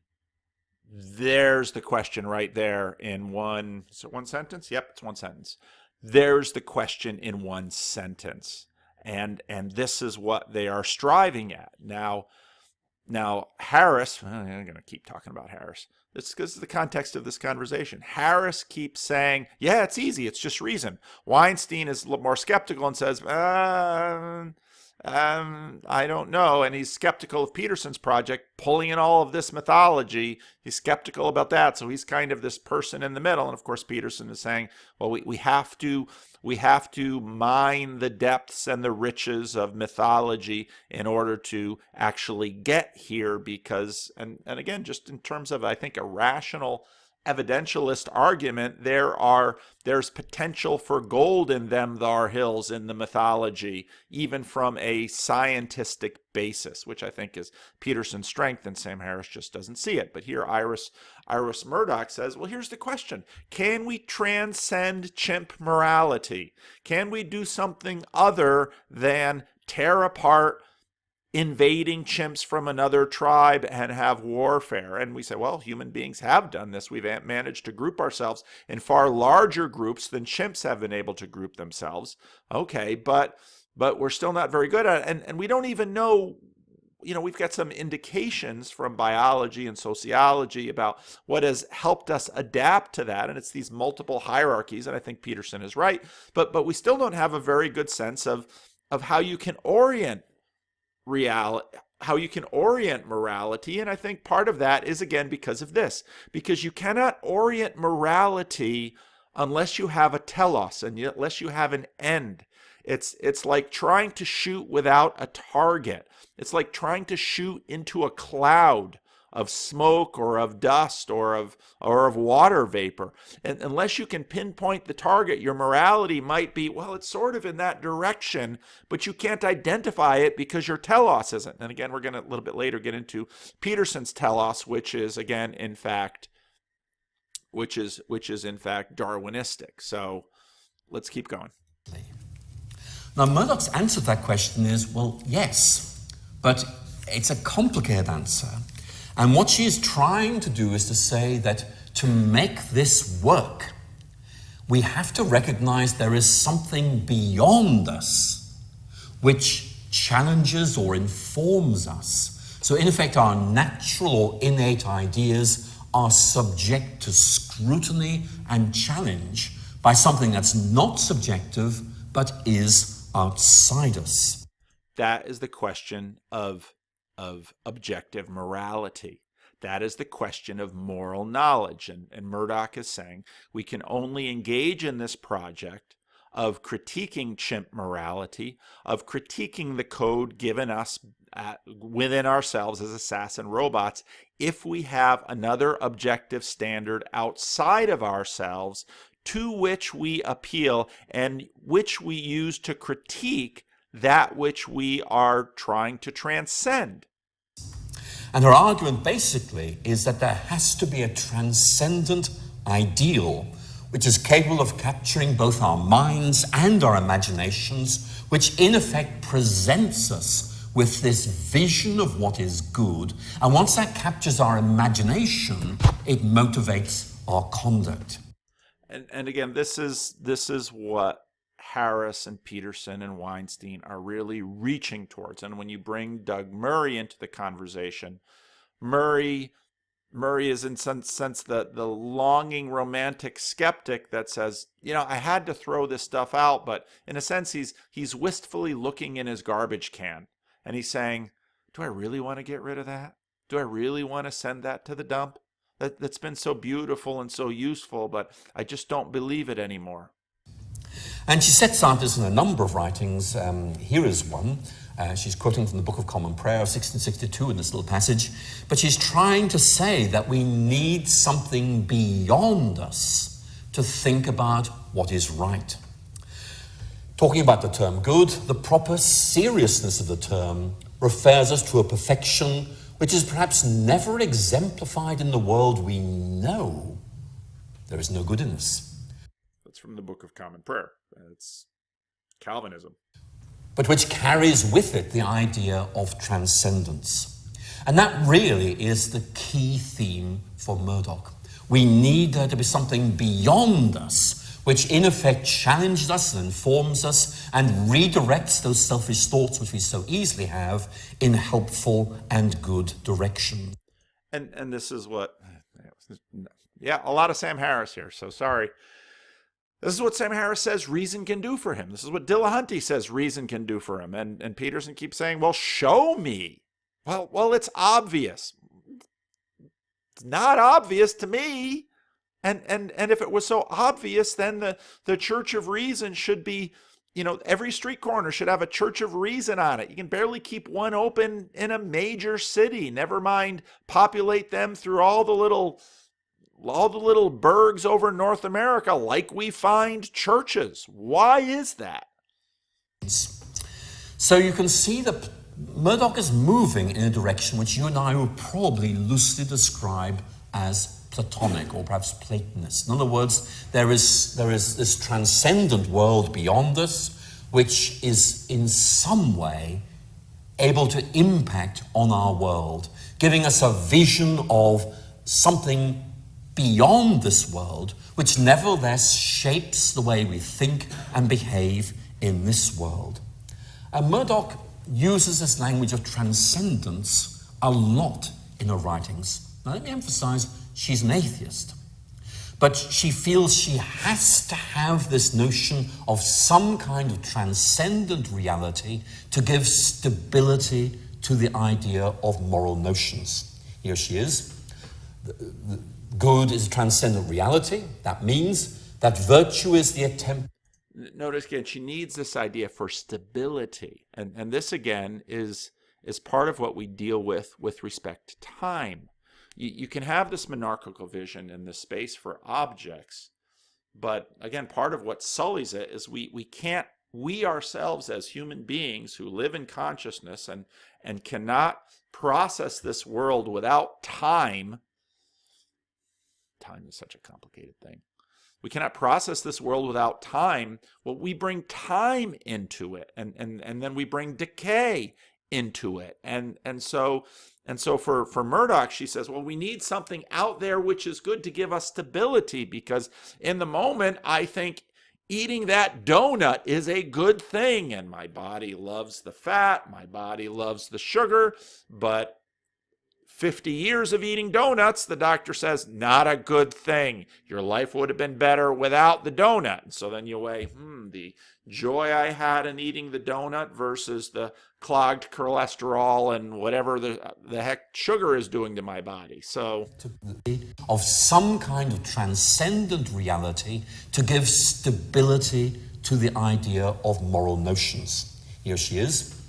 there's the question right there in one sentence? Yep, it's one sentence. There's the question in one sentence. And this is what they are striving at. Now Harris, I'm going to keep talking about Harris. This is the context of this conversation. Harris keeps saying, yeah, it's easy. It's just reason. Weinstein is a little more skeptical and says, I don't know. And he's skeptical of Peterson's project, pulling in all of this mythology. He's skeptical about that. So he's kind of this person in the middle. And of course, Peterson is saying, well, we have to mine the depths and the riches of mythology in order to actually get here because, and again, just in terms of, I think, a rational evidentialist argument, there's potential for gold in them thar hills in the mythology, even from a scientific basis, which I think is Peterson's strength, and Sam Harris just doesn't see it. But here Iris Murdoch says, well, here's the question. Can we transcend chimp morality? Can we do something other than tear apart invading chimps from another tribe and have warfare? And we say, well, human beings have done this. We've managed to group ourselves in far larger groups than chimps have been able to group themselves. Okay, but we're still not very good at it. And we don't even know, we've got some indications from biology and sociology about what has helped us adapt to that. And it's these multiple hierarchies. And I think Peterson is right. But we still don't have a very good sense of how you can orient how you can orient morality. And I think part of that is, again, because of this. Because you cannot orient morality unless you have a telos and unless you have an end. It's like trying to shoot without a target. It's like trying to shoot into a cloud smoke or of dust or of water vapor. And unless you can pinpoint the target, your morality might be, well, it's sort of in that direction, but you can't identify it because your telos isn't. And again, we're going to a little bit later get into Peterson's telos, which is again, in fact, Darwinistic. So let's keep going. Now, Murdoch's answer to that question is, well, yes, but it's a complicated answer. And what she is trying to do is to say that to make this work, we have to recognize there is something beyond us which challenges or informs us. So in effect, our natural or innate ideas are subject to scrutiny and challenge by something that's not subjective but is outside us. That is the question of objective morality. That is the question of moral knowledge. And Murdoch is saying we can only engage in this project of critiquing chimp morality, of critiquing the code given us within ourselves as assassin robots, if we have another objective standard outside of ourselves to which we appeal and which we use to critique that which we are trying to transcend. And her argument basically is that there has to be a transcendent ideal which is capable of capturing both our minds and our imaginations, which in effect presents us with this vision of what is good. And once that captures our imagination, it motivates our conduct. And again, this is what Harris and Peterson and Weinstein are really reaching towards. And when you bring Doug Murray into the conversation, Murray is in some sense the longing romantic skeptic that says, I had to throw this stuff out, but in a sense he's wistfully looking in his garbage can and he's saying, do I really want to get rid of that? Do I really want to send that to the dump? That's been so beautiful and so useful, but I just don't believe it anymore. And she sets out this in a number of writings. Here is one. She's quoting from the Book of Common Prayer, 1662, in this little passage. But she's trying to say that we need something beyond us to think about what is right. Talking about the term good, the proper seriousness of the term refers us to a perfection which is perhaps never exemplified in the world we know. There is no good in us. That's from the Book of Common Prayer. It's Calvinism. But which carries with it the idea of transcendence. And that really is the key theme for Murdoch. We need there to be something beyond us, which in effect challenges us and informs us and redirects those selfish thoughts which we so easily have in helpful and good direction. And this is what, a lot of Sam Harris here, so sorry. This is what Sam Harris says reason can do for him. This is what Dillahunty says reason can do for him. And Peterson keeps saying, well, show me. Well, it's obvious. It's not obvious to me. And if it was so obvious, then the Church of Reason should be, every street corner should have a Church of Reason on it. You can barely keep one open in a major city. Never mind populate them through all the little burgs over North America like we find churches. Why is that? So you can see that Murdoch is moving in a direction which you and I would probably loosely describe as Platonic or perhaps Platonist. In other words, there is this transcendent world beyond us which is in some way able to impact on our world, giving us a vision of something beyond this world, which nevertheless shapes the way we think and behave in this world. And Murdoch uses this language of transcendence a lot in her writings. Now let me emphasize, she's an atheist. But she feels she has to have this notion of some kind of transcendent reality to give stability to the idea of moral notions. Here she is. Good is a transcendent reality. That means that virtue is the attempt. Notice again, she needs this idea for stability. And this again is part of what we deal with respect to time. you can have this monarchical vision in the space for objects, but again, part of what sullies it is we ourselves as human beings who live in consciousness and cannot process this world without time. Time is such a complicated thing. We cannot process this world without time. Well, we bring time into it, and then we bring decay into it. And so for Murdoch, she says, well, we need something out there which is good to give us stability, because in the moment, I think eating that donut is a good thing, and my body loves the fat, my body loves the sugar, but 50 years of eating donuts, the doctor says, not a good thing. Your life would have been better without the donut. And so then you weigh, the joy I had in eating the donut versus the clogged cholesterol and whatever the heck sugar is doing to my body. So, of some kind of transcendent reality to give stability to the idea of moral notions. Here she is.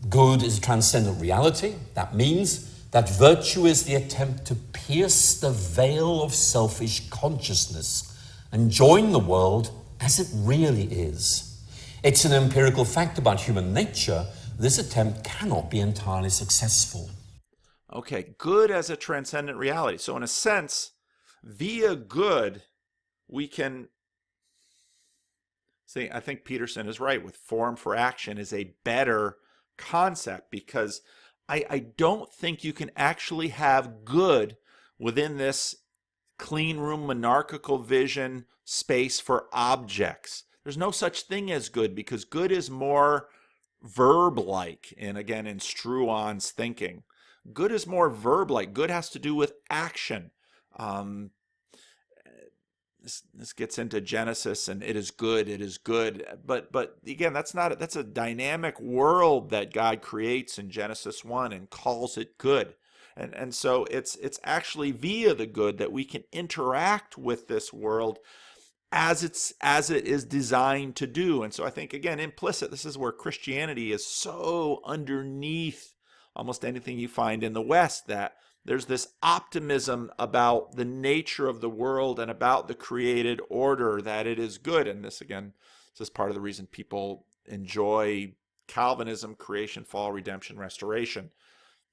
Good is a transcendent reality. That means that virtue is the attempt to pierce the veil of selfish consciousness and join the world as it really is. It's an empirical fact about human nature. This attempt cannot be entirely successful. Okay, good as a transcendent reality. So in a sense, via good, we can see, I think Peterson is right with form for action is a better concept, because I don't think you can actually have good within this clean room monarchical vision space for objects. There's no such thing as good, because good is more verb-like, and again in Struan's thinking. Good is more verb-like. Good has to do with action. This gets into Genesis and it is good. But again, that's a dynamic world that God creates in Genesis 1 and calls it good. And so it's actually via the good that we can interact with this world as it is designed to do. And so I think, again, implicit, this is where Christianity is so underneath almost anything you find in the West, that there's this optimism about the nature of the world and about the created order, that it is good. And this, again, this is part of the reason people enjoy Calvinism, creation, fall, redemption, restoration.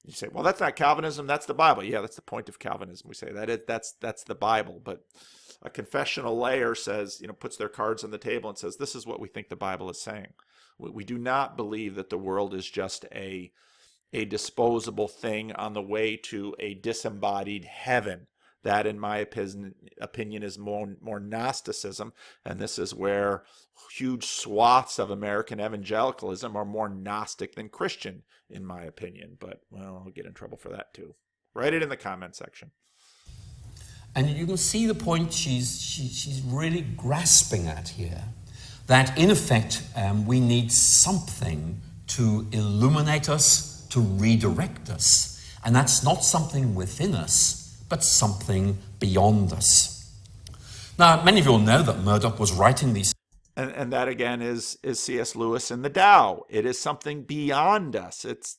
You say, well, that's not Calvinism, that's the Bible. Yeah, that's the point of Calvinism. We say that's the Bible. But a confessional layer says, puts their cards on the table and says, this is what we think the Bible is saying. We do not believe that the world is just a disposable thing on the way to a disembodied heaven. That, in my opinion, is more Gnosticism, and this is where huge swaths of American evangelicalism are more Gnostic than Christian, in my opinion. But, well, I'll get in trouble for that too. Write it in the comment section. And you can see the point she's really grasping at here, that in effect we need something to illuminate us, to redirect us. And that's not something within us, but something beyond us. Now, many of you will know that Murdoch was writing these. And that, again, is C.S. Lewis in the Tao. It is something beyond us. It's,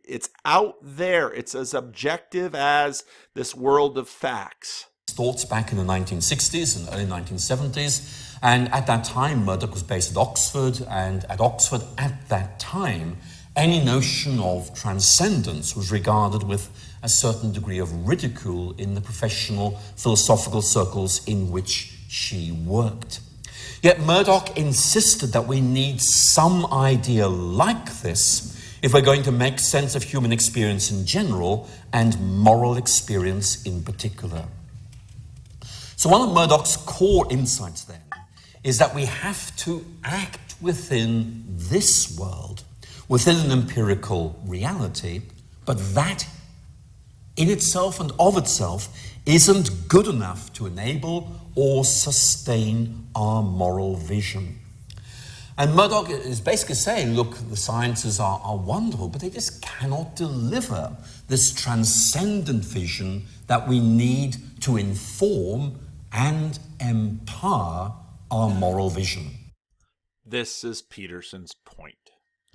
it's out there. It's as objective as this world of facts. Thoughts back in the 1960s and early 1970s. And at that time, Murdoch was based at Oxford. And at Oxford, at that time, any notion of transcendence was regarded with a certain degree of ridicule in the professional philosophical circles in which she worked. Yet Murdoch insisted that we need some idea like this if we're going to make sense of human experience in general and moral experience in particular. So one of Murdoch's core insights then is that we have to act within this world, within an empirical reality, but that in itself and of itself isn't good enough to enable or sustain our moral vision. And Murdoch is basically saying, look, the sciences are wonderful, but they just cannot deliver this transcendent vision that we need to inform and empower our moral vision. This is Peterson's point.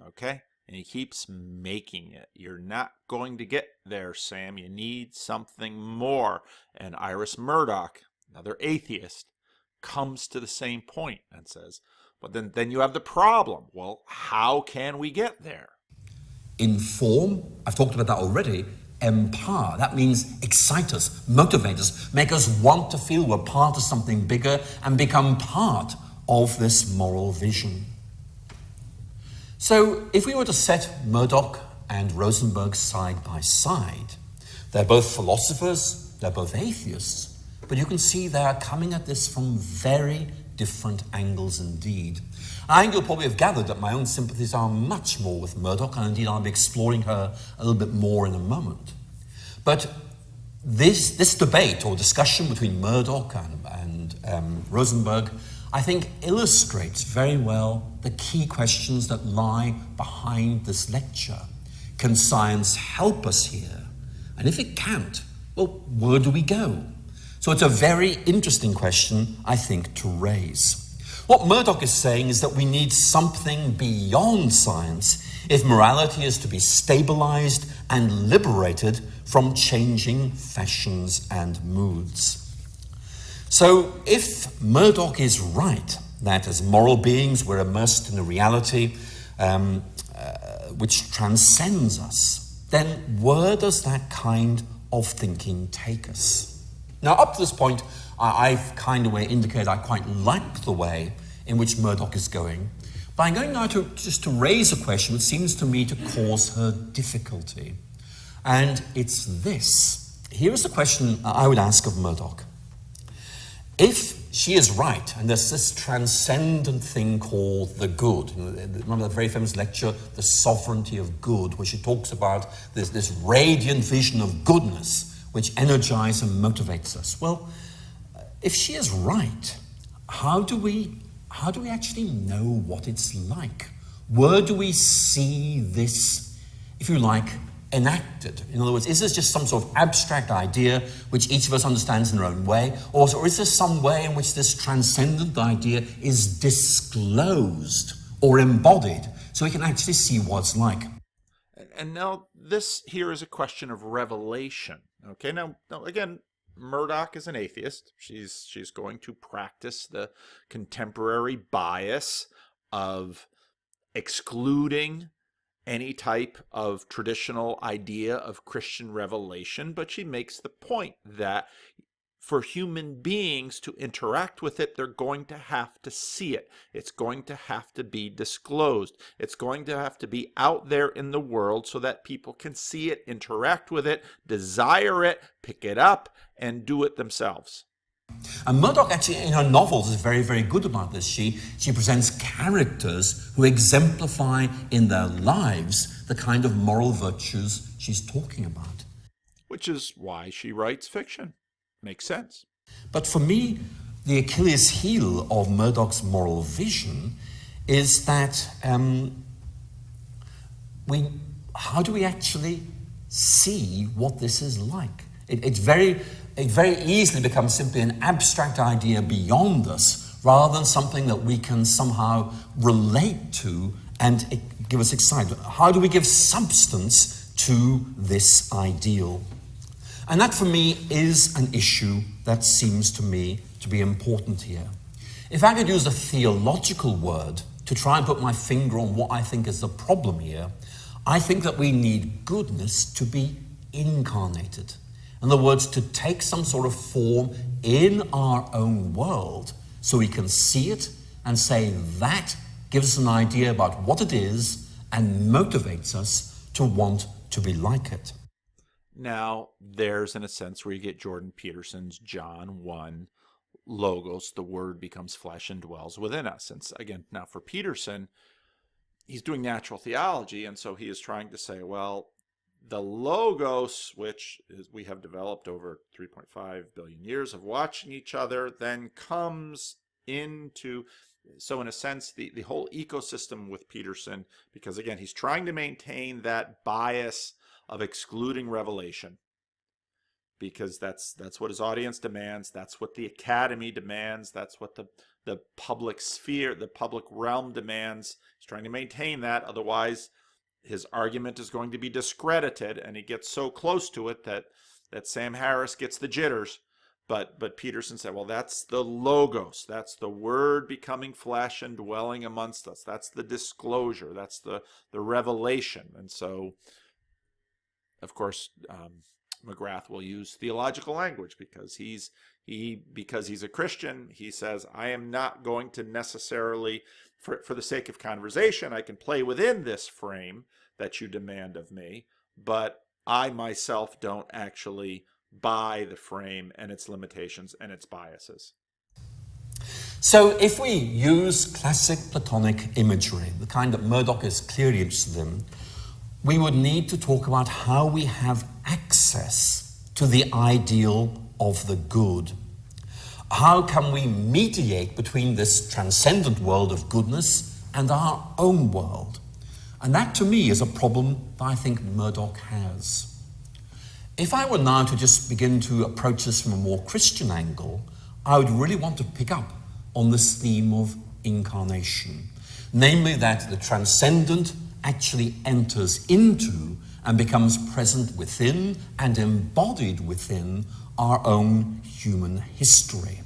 Okay? And he keeps making it. You're not going to get there, Sam. You need something more. And Ira Murdoch, another atheist, comes to the same point and says, but then you have the problem. Well, how can we get there? Inform, I've talked about that already. Empower, that means excite us, motivate us, make us want to feel we're part of something bigger and become part of this moral vision. So if we were to set Murdoch and Rosenberg side by side, they're both philosophers, they're both atheists, but you can see they are coming at this from very different angles indeed. I think you'll probably have gathered that my own sympathies are much more with Murdoch, and indeed I'll be exploring her a little bit more in a moment. But this debate or discussion between Murdoch and Rosenberg, I think, illustrates very well the key questions that lie behind this lecture. Can science help us here? And if it can't, well, where do we go? So it's a very interesting question, I think, to raise. What Murdoch is saying is that we need something beyond science if morality is to be stabilized and liberated from changing fashions and moods. So if Murdoch is right, that as moral beings we're immersed in a reality which transcends us, then where does that kind of thinking take us? Now, up to this point, I've kind of indicated I quite like the way in which Murdoch is going, but I'm going now to raise a question that seems to me to cause her difficulty. And it's this. Here is the question I would ask of Murdoch. If she is right, and there's this transcendent thing called the good, remember that very famous lecture, The Sovereignty of Good, where she talks about this radiant vision of goodness which energizes and motivates us. Well, if she is right, how do we actually know what it's like? Where do we see this, if you like, enacted? In other words, is this just some sort of abstract idea which each of us understands in their own way, or is there some way in which this transcendent idea is disclosed or embodied so we can actually see what it's like? And now this here is a question of revelation. Okay, now again, Murdoch is an atheist. She's going to practice the contemporary bias of excluding any type of traditional idea of Christian revelation, but she makes the point that for human beings to interact with it, they're going to have to see it. It's going to have to be disclosed. It's going to have to be out there in the world so that people can see it, interact with it, desire it, pick it up, and do it themselves. And Murdoch actually in her novels is very, very good about this. She presents characters who exemplify in their lives the kind of moral virtues she's talking about. Which is why she writes fiction. Makes sense. But for me, the Achilles heel of Murdoch's moral vision is that how do we actually see what this is like? It very easily becomes simply an abstract idea beyond us rather than something that we can somehow relate to and give us excitement. How do we give substance to this ideal? And that for me is an issue that seems to me to be important here. If I could use a theological word to try and put my finger on what I think is the problem here, I think that we need goodness to be incarnated. In other words, to take some sort of form in our own world so we can see it and say that gives us an idea about what it is and motivates us to want to be like it. Now, there's in a sense where you get Jordan Peterson's John 1 logos, the word becomes flesh and dwells within us. And again, now for Peterson, he's doing natural theology, and so he is trying to say, well, the logos, which we have developed over 3.5 billion years of watching each other, then comes into, so in a sense, the whole ecosystem with Peterson, because again, he's trying to maintain that bias of excluding revelation, because that's what his audience demands, that's what the academy demands, that's what the public sphere, the public realm demands. He's trying to maintain that, otherwise his argument is going to be discredited, and he gets so close to it that Sam Harris gets the jitters. But Peterson said, well, that's the logos. That's the word becoming flesh and dwelling amongst us. That's the disclosure. That's the revelation. And so, of course, McGrath will use theological language because he's a Christian. He says, I am not going to necessarily, for the sake of conversation, I can play within this frame that you demand of me, but I myself don't actually buy the frame and its limitations and its biases. So if we use classic Platonic imagery, the kind that Murdoch is clearly interested in, we would need to talk about how we have access to the ideal of the good. How can we mediate between this transcendent world of goodness and our own world? And that, to me, is a problem that I think Murdoch has. If I were now to just begin to approach this from a more Christian angle, I would really want to pick up on this theme of incarnation. Namely, that the transcendent actually enters into and becomes present within and embodied within our own human history.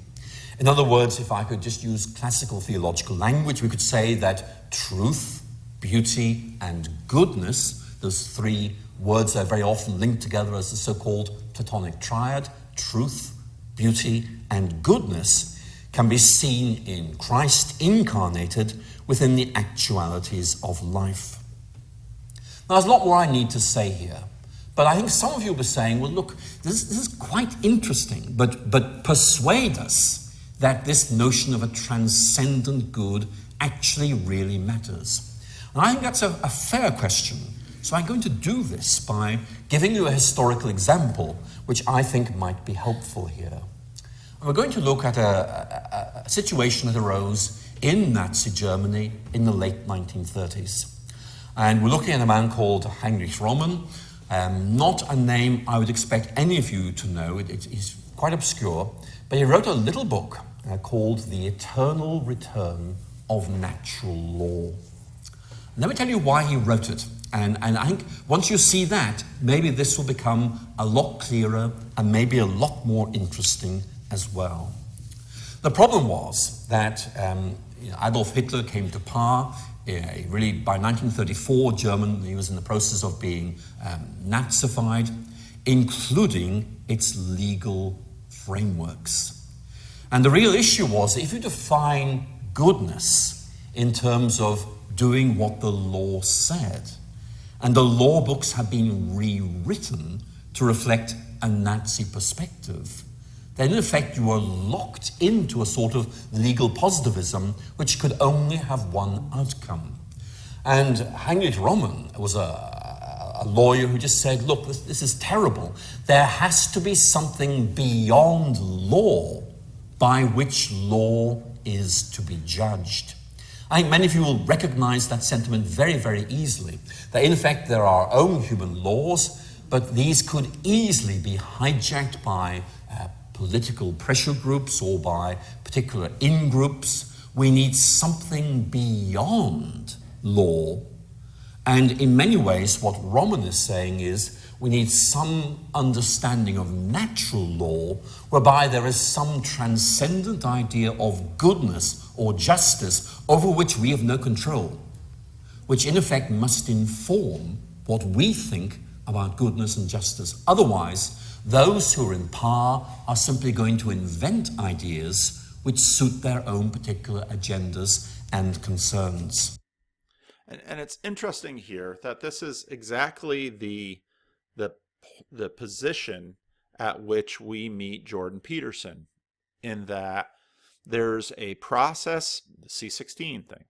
In other words, if I could just use classical theological language, we could say that truth, beauty, and goodness, those three words are very often linked together as the so-called Platonic triad, truth, beauty, and goodness, can be seen in Christ incarnated within the actualities of life. Now, there's a lot more I need to say here, but I think some of you will be saying, well, look, this is quite interesting, but persuade us that this notion of a transcendent good actually really matters. And I think that's a fair question. So I'm going to do this by giving you a historical example, which I think might be helpful here. And we're going to look at a situation that arose in Nazi Germany in the late 1930s. And we're looking at a man called Heinrich Roman, not a name I would expect any of you to know. He's quite obscure, but he wrote a little book called The Eternal Return of Natural Law. And let me tell you why he wrote it. And I think once you see that, maybe this will become a lot clearer and maybe a lot more interesting as well. The problem was that Adolf Hitler came to power. Really, by 1934, Germany was in the process of being Nazified, including its legal frameworks. And the real issue was, if you define goodness in terms of doing what the law said, and the law books have been rewritten to reflect a Nazi perspective, then in effect you are locked into a sort of legal positivism which could only have one outcome. And Heinrich Roman was a lawyer who just said, look, this is terrible. There has to be something beyond law by which law is to be judged. I think many of you will recognize that sentiment very, very easily. That in fact there are our own human laws, but these could easily be hijacked by political pressure groups or by particular in-groups. We need something beyond law. And in many ways, what Roman is saying is we need some understanding of natural law whereby there is some transcendent idea of goodness or justice over which we have no control, which in effect must inform what we think about goodness and justice. Otherwise, those who are in power are simply going to invent ideas which suit their own particular agendas and concerns. And it's interesting here that this is exactly the position at which we meet Jordan Peterson, in that there's a process, the C16 thing,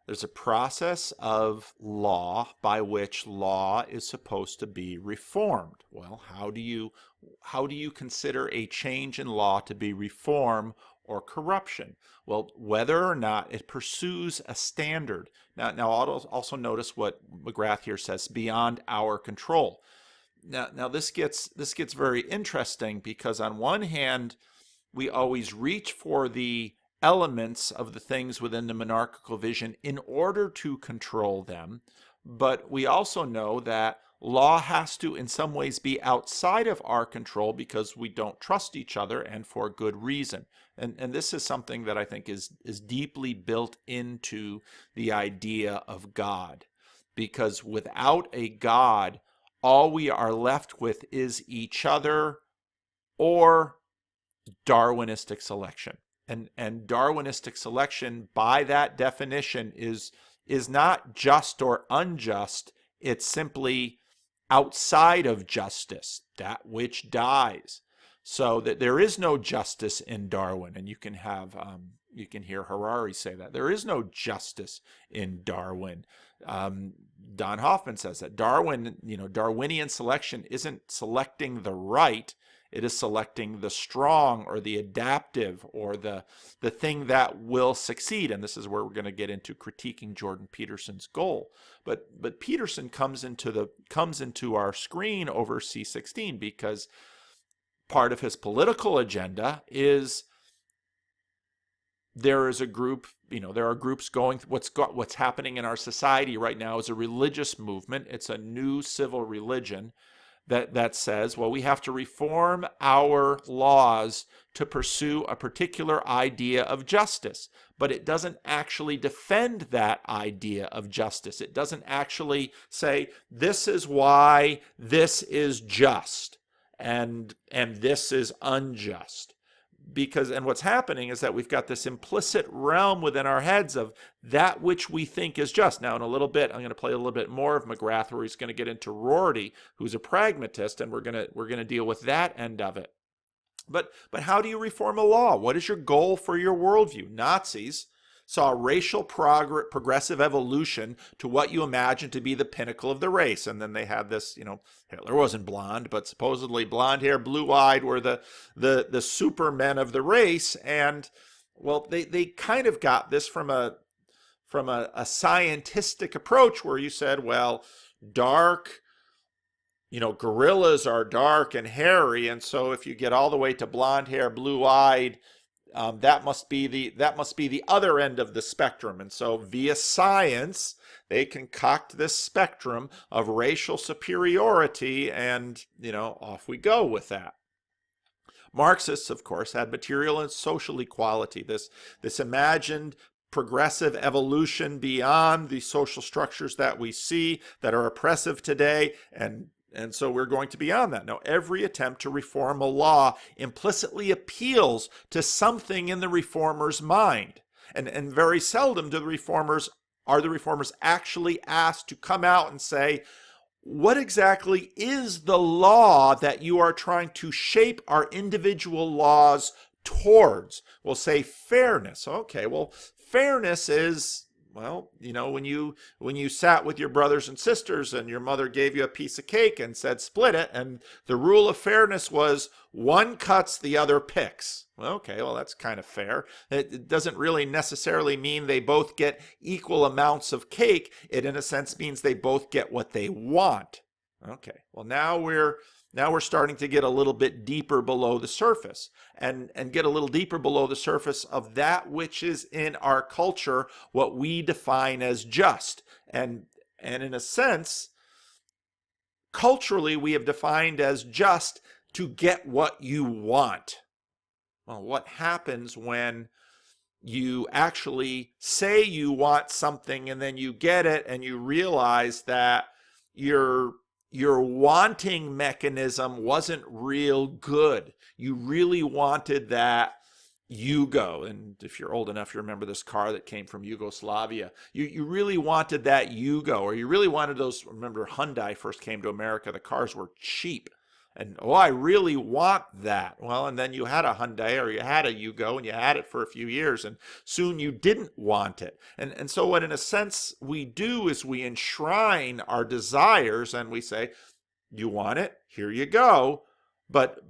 there's a process of law by which law is supposed to be reformed. Well, how do you consider a change in law to be reform or corruption? Well, whether or not it pursues a standard. Now also notice what McGrath here says, beyond our control. Now this gets very interesting, because on one hand, we always reach for the elements of the things within the monarchical vision in order to control them, but we also know that law has to in some ways be outside of our control because we don't trust each other, and for good reason. And this is something that I think is deeply built into the idea of God, because without a God, all we are left with is each other or Darwinistic selection. And Darwinistic selection, by that definition, is not just or unjust. It's simply outside of justice, that which dies. So that there is no justice in Darwin, and you can hear Harari say that there is no justice in Darwin. Don Hoffman says that Darwinian selection isn't selecting the right. It is selecting the strong or the adaptive or the thing that will succeed. And this is where we're going to get into critiquing Jordan Peterson's goal. But Peterson comes into our screen over C16 because part of his political agenda is there is a group, there are groups going, what's happening in our society right now is a religious movement. It's a new civil religion that says, well, we have to reform our laws to pursue a particular idea of justice. But it doesn't actually defend that idea of justice. It doesn't actually say, this is why this is just and this is unjust. And what's happening is that we've got this implicit realm within our heads of that which we think is just. Now, in a little bit, I'm going to play a little bit more of McGrath, where he's going to get into Rorty, who's a pragmatist, and we're going to deal with that end of it. But how do you reform a law? What is your goal for your worldview? Nazis saw racial progressive evolution to what you imagine to be the pinnacle of the race. And then they had this, Hitler wasn't blonde, but supposedly blonde hair, blue-eyed were the supermen of the race. And, well, they kind of got this from a scientistic approach where you said, well, dark, gorillas are dark and hairy. And so if you get all the way to blonde hair, blue-eyed, that must be the other end of the spectrum. And so via science, they concoct this spectrum of racial superiority, and, off we go with that. Marxists, of course, had material and social equality, this imagined progressive evolution beyond the social structures that we see that are oppressive today, and so we're going to be on that. Now, every attempt to reform a law implicitly appeals to something in the reformer's mind. And very seldom are the reformers actually asked to come out and say, what exactly is the law that you are trying to shape our individual laws towards? We'll say fairness. Okay, well, fairness is, well, when you sat with your brothers and sisters and your mother gave you a piece of cake and said split it, and the rule of fairness was one cuts, the other picks. Okay, well, that's kind of fair. It doesn't really necessarily mean they both get equal amounts of cake. It, in a sense, means they both get what they want. Okay, well, now we're starting to get a little bit deeper below the surface and get a little deeper below the surface of that which is in our culture, what we define as just. And in a sense, culturally, we have defined as just to get what you want. Well, what happens when you actually say you want something and then you get it and you realize that your wanting mechanism wasn't real good? You really wanted that Yugo, and if you're old enough, you remember this car that came from Yugoslavia. You really wanted that Yugo, or you really wanted those. Remember, Hyundai first came to America. The cars were cheap. And, I really want that. Well, and then you had a Hyundai or you had a Yugo and you had it for a few years and soon you didn't want it. And so what in a sense we do is we enshrine our desires and we say, you want it? Here you go. But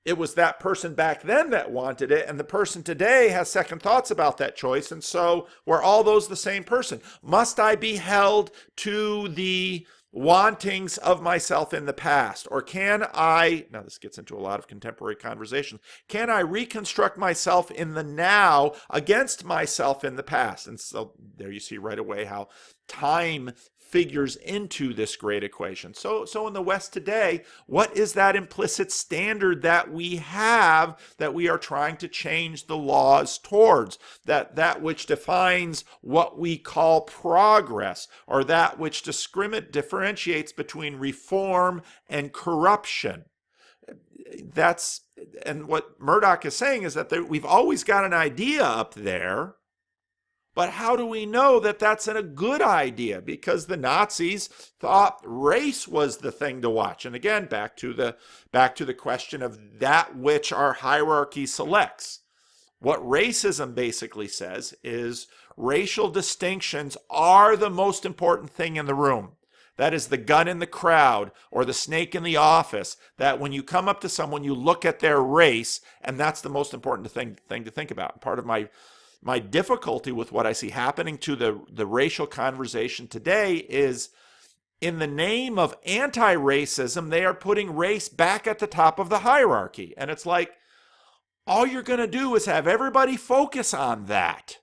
it was that person back then that wanted it, and the person today has second thoughts about that choice, and so were all those the same person? Must I be held to the wantings of myself in the past? Or can I, now this gets into a lot of contemporary conversations, can I reconstruct myself in the now against myself in the past? And so there you see right away how time figures into this great equation. So in the West today, what is that implicit standard that we have that we are trying to change the laws towards? That which defines what we call progress, or that which differentiates between reform and corruption. And what Murdoch is saying is that we've always got an idea up there, but how do we know that that's a good idea? Because the Nazis thought race was the thing to watch. And again, back to the question of that which our hierarchy selects. What racism basically says is racial distinctions are the most important thing in the room. That is the gun in the crowd or the snake in the office, that when you come up to someone, you look at their race, and that's the most important thing to think about. Part of my difficulty with what I see happening to the racial conversation today is, in the name of anti-racism, they are putting race back at the top of the hierarchy. And it's like, all you're going to do is have everybody focus on that.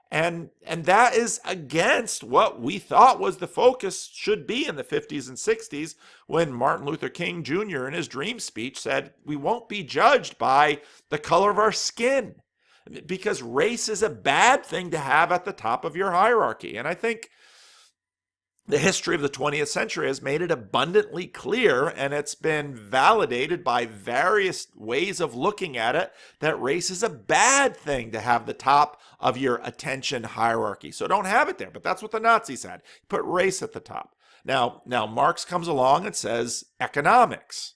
And that is against what we thought was the focus should be in the 50s and 60s, when Martin Luther King Jr. in his dream speech said, we won't be judged by the color of our skin, because race is a bad thing to have at the top of your hierarchy. And I think the history of the 20th century has made it abundantly clear, and it's been validated by various ways of looking at it, that race is a bad thing to have the top of your attention hierarchy. So don't have it there. But that's what the Nazis had. Put race at the top. Now Marx comes along and says economics,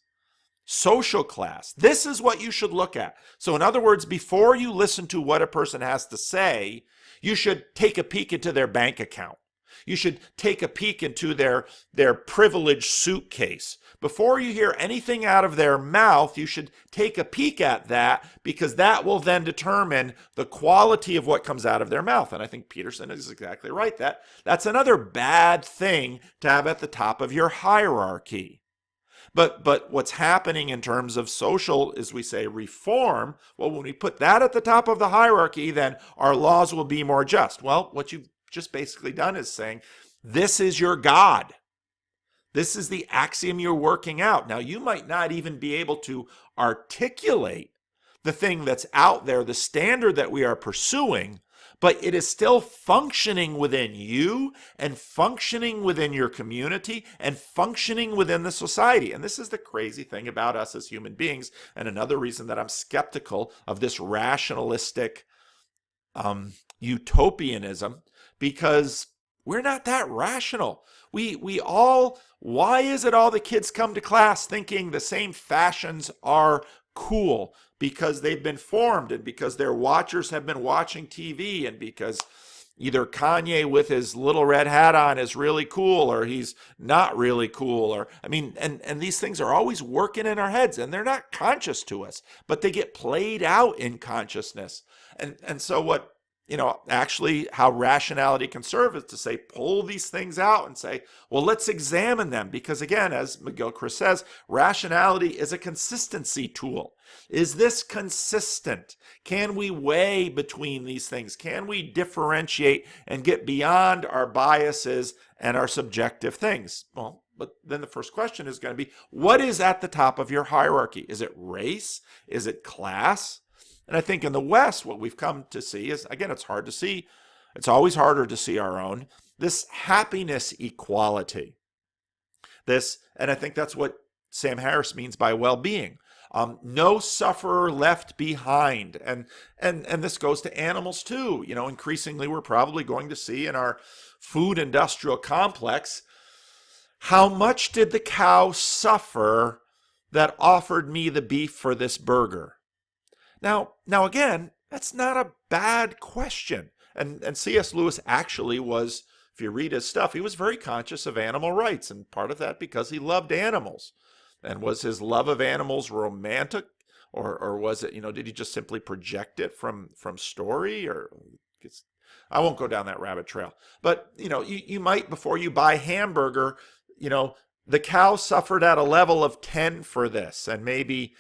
social class. This is what you should look at. So in other words, before you listen to what a person has to say, you should take a peek into their bank account. You should take a peek into their privileged suitcase. Before you hear anything out of their mouth, you should take a peek at that, because that will then determine the quality of what comes out of their mouth. And I think Peterson is exactly right. That's another bad thing to have at the top of your hierarchy. But what's happening in terms of social, as we say, reform, well, when we put that at the top of the hierarchy, then our laws will be more just. Well, what you've just basically done is saying, this is your God. This is the axiom you're working out. Now, you might not even be able to articulate the thing that's out there, the standard that we are pursuing, but it is still functioning within you and functioning within your community and functioning within the society. And this is the crazy thing about us as human beings, and another reason that I'm skeptical of this rationalistic utopianism, because we're not that rational. We all, why is it all the kids come to class thinking the same fashions are cool? Because they've been formed, and because their watchers have been watching TV, and because either Kanye with his little red hat on is really cool, or he's not really cool, or, I mean, and these things are always working in our heads, and they're not conscious to us, but they get played out in consciousness. And so what, actually how rationality can serve is to say, pull these things out and say, well, let's examine them. Because again, as McGilchrist says, rationality is a consistency tool. Is this consistent? Can we weigh between these things? Can we differentiate and get beyond our biases and our subjective things? Well, but then the first question is going to be, what is at the top of your hierarchy? Is it race? Is it class? And I think in the West, what we've come to see is, again, it's hard to see. It's always harder to see our own. This happiness equality. And I think that's what Sam Harris means by well-being. No sufferer left behind. And this goes to animals too. Increasingly, we're probably going to see in our food industrial complex, how much did the cow suffer that offered me the beef for this burger? Now again, that's not a bad question. And C.S. Lewis actually was, if you read his stuff, he was very conscious of animal rights, and part of that because he loved animals. And was his love of animals romantic, or was it, did he just simply project it from story? Or I won't go down that rabbit trail. But, you might, before you buy hamburger, the cow suffered at a level of 10 for this, and maybe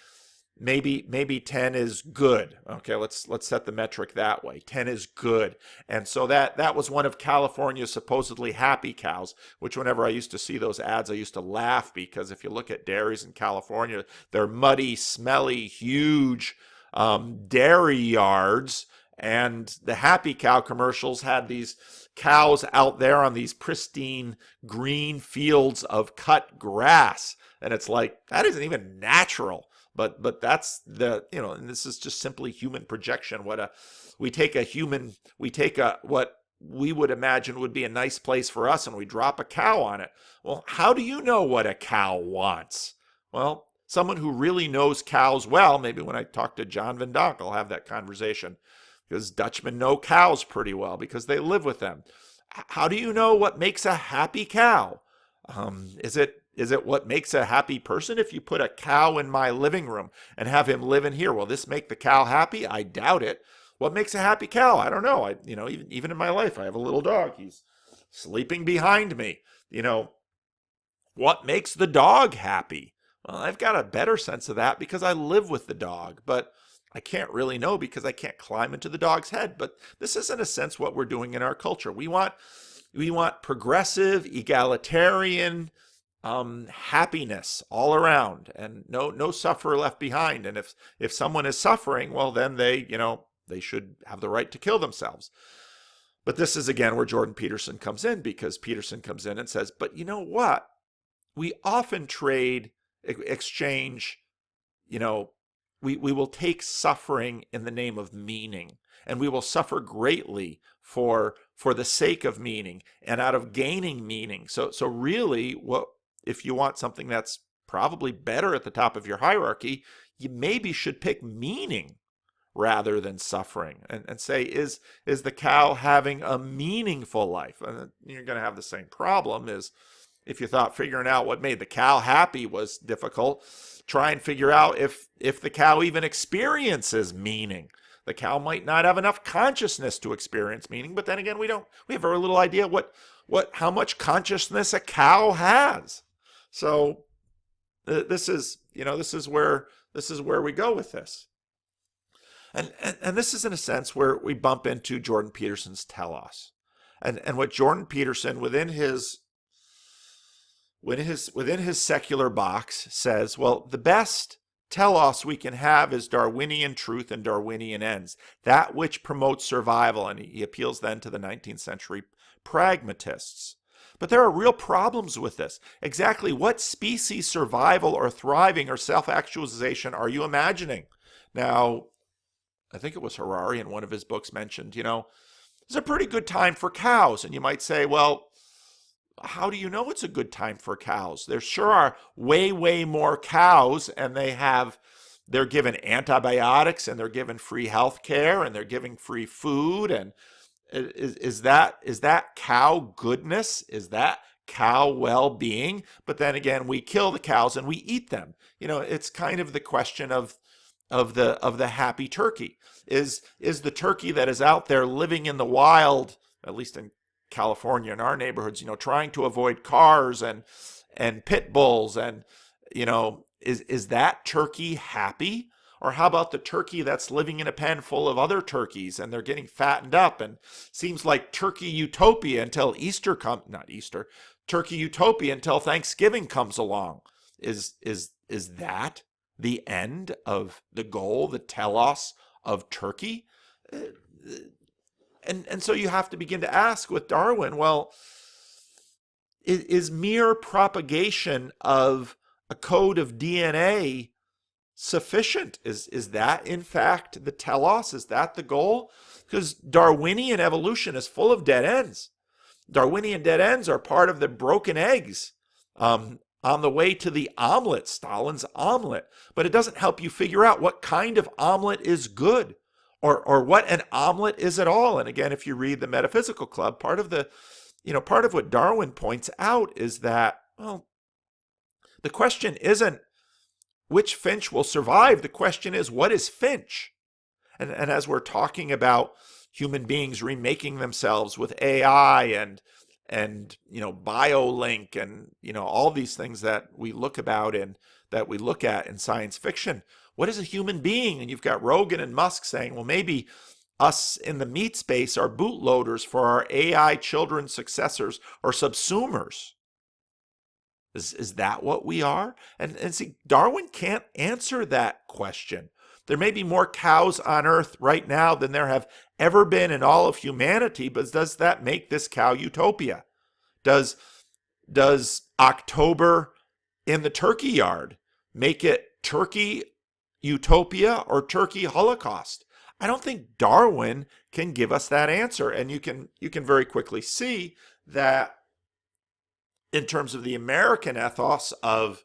maybe 10 is good. Okay, let's set the metric that way. 10 is good. And so that was one of California's supposedly happy cows, which whenever I used to see those ads, I used to laugh, because if you look at dairies in California, they're muddy, smelly, huge dairy yards. And the happy cow commercials had these cows out there on these pristine green fields of cut grass. And it's like, that isn't even natural. But that's the, and this is just simply human projection. We take what we would imagine would be a nice place for us, and we drop a cow on it. Well, how do you know what a cow wants? Well, someone who really knows cows well, maybe when I talk to John Van Donk, I'll have that conversation, because Dutchmen know cows pretty well because they live with them. How do you know what makes a happy cow? Is it what makes a happy person? If you put a cow in my living room and have him live in here, will this make the cow happy? I doubt it. What makes a happy cow? I don't know. Even in my life, I have a little dog. He's sleeping behind me. What makes the dog happy? Well, I've got a better sense of that because I live with the dog, but I can't really know because I can't climb into the dog's head. But this is, in a sense, what we're doing in our culture. We want progressive, egalitarian happiness all around, and no sufferer left behind. And if someone is suffering, well, then they should have the right to kill themselves. But this is, again, where Jordan Peterson comes in, because Peterson comes in and says, but you know what? We often exchange, we will take suffering in the name of meaning, and we will suffer greatly for the sake of meaning and out of gaining meaning. So really, if you want something that's probably better at the top of your hierarchy, you maybe should pick meaning rather than suffering, and say, is the cow having a meaningful life? And you're going to have the same problem as if you thought figuring out what made the cow happy was difficult. Try and figure out if the cow even experiences meaning. The cow might not have enough consciousness to experience meaning, but then again, we have very little idea how much consciousness a cow has. So this is where we go with this. And this is, in a sense, where we bump into Jordan Peterson's telos. And what Jordan Peterson within his secular box says, well, the best telos we can have is Darwinian truth and Darwinian ends, that which promotes survival. And he appeals then to the 19th century pragmatists. But there are real problems with this. Exactly what species survival or thriving or self-actualization are you imagining? Now, I think it was Harari in one of his books mentioned, it's a pretty good time for cows. And you might say, well, how do you know it's a good time for cows? There sure are way, way more cows, and they're given antibiotics, and they're given free health care, and they're given free food. And is that cow goodness? Is that cow well-being? But then again, we kill the cows and we eat them. It's kind of the question of the happy turkey. Is the turkey that is out there living in the wild, at least in California, in our neighborhoods, trying to avoid cars and pit bulls, and is that turkey happy? Or how about the turkey that's living in a pen full of other turkeys, and they're getting fattened up, and seems like turkey utopia until turkey utopia until Thanksgiving comes along? Is that the end of the goal, the telos of turkey? And so you have to begin to ask with Darwin, well, is mere propagation of a code of DNA sufficient? Is that, in fact, the telos? Is that the goal? Because Darwinian evolution is full of dead ends. Darwinian dead ends are part of the broken eggs on the way to the omelet, Stalin's omelet. But it doesn't help you figure out what kind of omelet is good, or what an omelet is at all. And again, if you read the Metaphysical Club, part of what Darwin points out is that, well, the question isn't which finch will survive. The question is, what is finch? And as we're talking about human beings remaking themselves with AI and BioLink and all these things that we look at in science fiction, What is a human being? And you've got Rogan and Musk saying, well, maybe us in the meat space are bootloaders for our AI children successors or subsumers. Is that what we are? And see, Darwin can't answer that question. There may be more cows on Earth right now than there have ever been in all of humanity, but does that make this cow utopia? Does October in the turkey yard make it turkey utopia or turkey holocaust? I don't think Darwin can give us that answer. And you can very quickly see that in terms of the American ethos of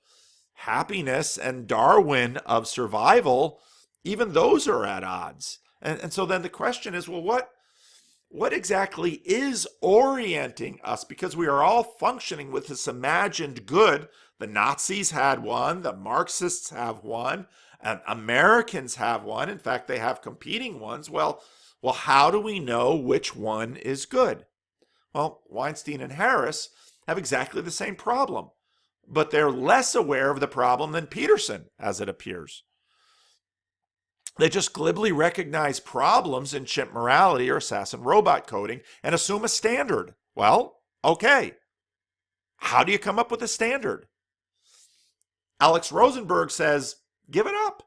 happiness and Darwin of survival, even those are at odds. And so then the question is, well, what exactly is orienting us? Because we are all functioning with this imagined good. The Nazis had one, the Marxists have one, and Americans have one. In fact, they have competing ones. Well, how do we know which one is good? Well, Weinstein and Harris have exactly the same problem, but they're less aware of the problem than Peterson, as it appears. They just glibly recognize problems in chimp morality or assassin robot coding and assume a standard. Well, okay. How do you come up with a standard? Alex Rosenberg says, give it up.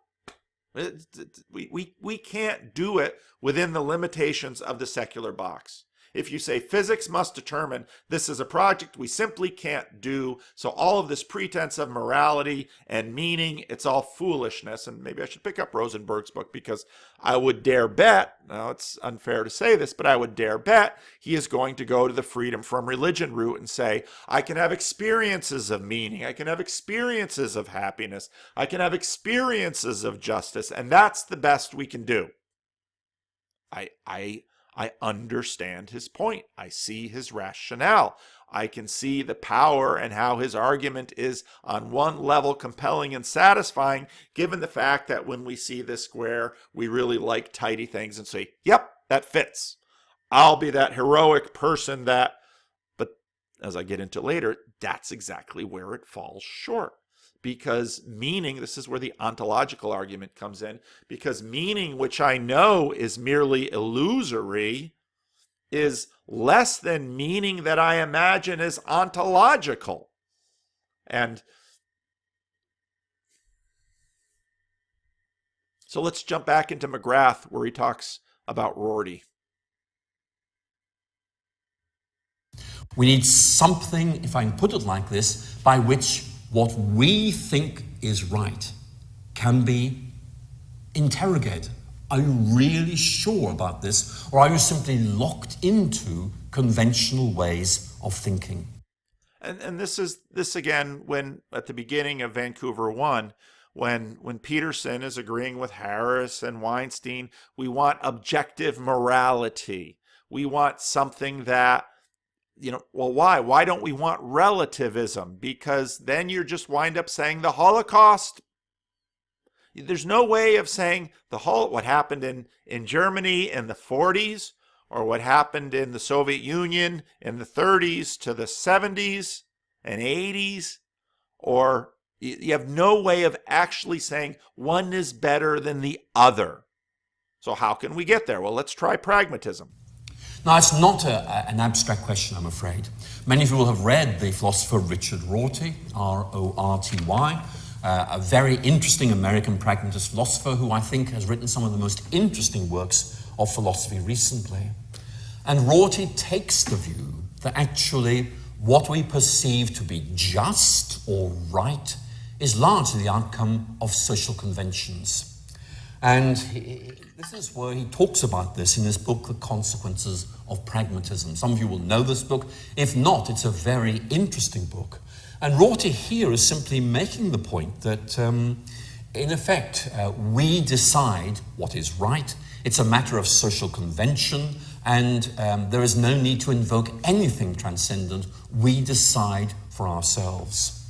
We can't do it within the limitations of the secular box. If you say physics must determine this is a project we simply can't do, so all of this pretense of morality and meaning, it's all foolishness. And maybe I should pick up Rosenberg's book, because I would dare bet, now it's unfair to say this, but I would dare bet he is going to go to the freedom from religion route and say, I can have experiences of meaning, I can have experiences of happiness, I can have experiences of justice, and that's the best we can do. I understand his point. I see his rationale. I can see the power and how his argument is on one level compelling and satisfying, given the fact that when we see this square, we really like tidy things and say, yep, that fits. I'll be that heroic person that, but as I get into later, that's exactly where it falls short. Because meaning, this is where the ontological argument comes in, because meaning, which I know is merely illusory, is less than meaning that I imagine is ontological. And so let's jump back into McGrath, where he talks about Rorty. We need something, if I can put it like this, by which what we think is right can be interrogated. Are you really sure about this, or are you simply locked into conventional ways of thinking? And this again, when at the beginning of Vancouver 1, when Peterson is agreeing with Harris and Weinstein, we want objective morality. We want something that, well, why? Why don't we want relativism? Because then you're just wind up saying the Holocaust. There's no way of saying what happened in Germany in the 40s, or what happened in the Soviet Union in the 30s to the 70s and 80s, or you have no way of actually saying one is better than the other. So how can we get there? Well, let's try pragmatism. Now, it's not an abstract question, I'm afraid. Many of you will have read the philosopher Richard Rorty, R-O-R-T-Y, a very interesting American pragmatist philosopher who I think has written some of the most interesting works of philosophy recently. And Rorty takes the view that actually what we perceive to be just or right is largely the outcome of social conventions. And this is where he talks about this in his book, The Consequences of Pragmatism. Some of you will know this book. If not, it's a very interesting book. And Rorty here is simply making the point that, in effect, we decide what is right. It's a matter of social convention, and there is no need to invoke anything transcendent. We decide for ourselves,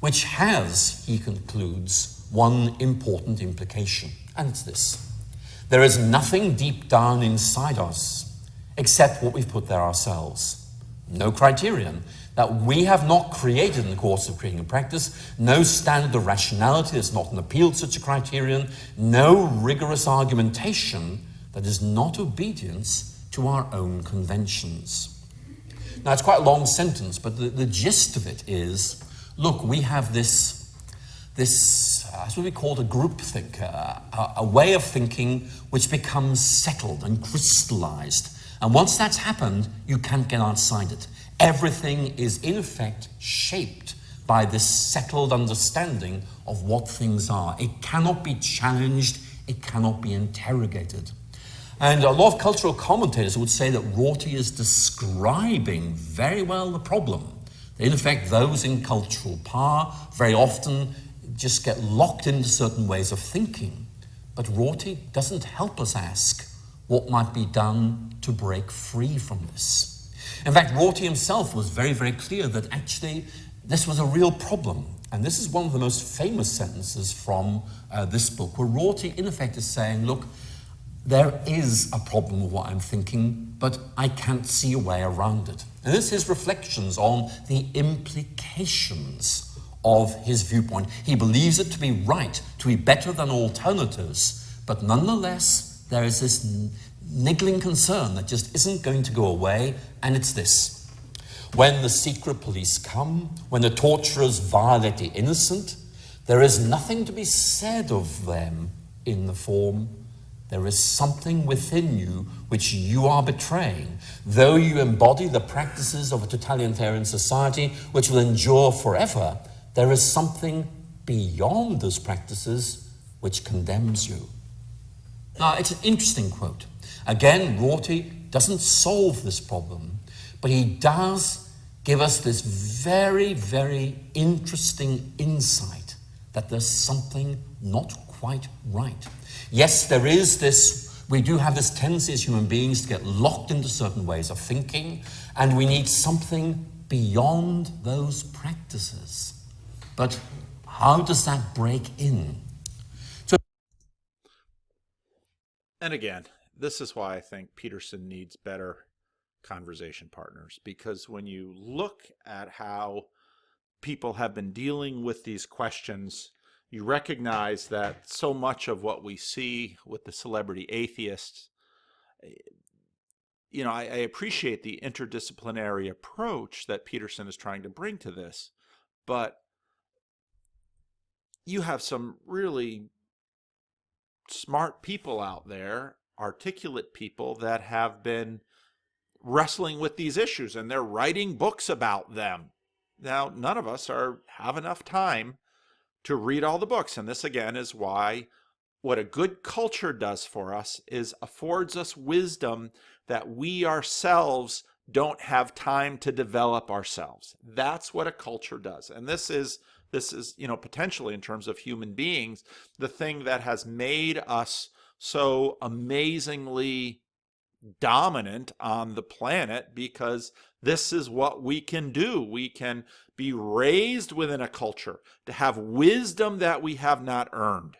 which has, he concludes, one important implication. And it's this: there is nothing deep down inside us except what we've put there ourselves. no criterion, that we have not created in the course of creating a practice, no standard of rationality that's not an appeal to such a criterion, no rigorous argumentation that is not obedience to our own conventions. Now, it's quite a long sentence, but the gist of it is, look, we have this that's what we call a groupthink, a way of thinking which becomes settled and crystallized. And once that's happened, you can't get outside it. Everything is, in effect, shaped by this settled understanding of what things are. It cannot be challenged. It cannot be interrogated. And a lot of cultural commentators would say that Rorty is describing very well the problem. In effect, those in cultural power very often just get locked into certain ways of thinking. But Rorty doesn't help us ask what might be done to break free from this. In fact, Rorty himself was very, very clear that actually this was a real problem. And this is one of the most famous sentences from this book, where Rorty, in effect, is saying, look, there is a problem with what I'm thinking, but I can't see a way around it. And this is reflections on the implications of his viewpoint. He believes it to be right, to be better than alternatives, but nonetheless, there is this niggling concern that just isn't going to go away, and it's this. When the secret police come, when the torturers violate the innocent, there is nothing to be said of them in the form, there is something within you which you are betraying. Though you embody the practices of a totalitarian society which will endure forever, there is something beyond those practices which condemns you. Now, it's an interesting quote. Again, Rorty doesn't solve this problem, but he does give us this very, very interesting insight that there's something not quite right. Yes, there is this, we do have this tendency as human beings to get locked into certain ways of thinking, and we need something beyond those practices. But how does that break in? And again, this is why I think Peterson needs better conversation partners, because when you look at how people have been dealing with these questions, you recognize that so much of what we see with the celebrity atheists, I appreciate the interdisciplinary approach that Peterson is trying to bring to this, but you have some really smart people out there, articulate people that have been wrestling with these issues, and they're writing books about them. Now, none of us have enough time to read all the books, and this again is why what a good culture does for us is affords us wisdom that we ourselves don't have time to develop ourselves. That's what a culture does. And this is potentially, in terms of human beings, the thing that has made us so amazingly dominant on the planet, because this is what we can do. We can be raised within a culture to have wisdom that we have not earned.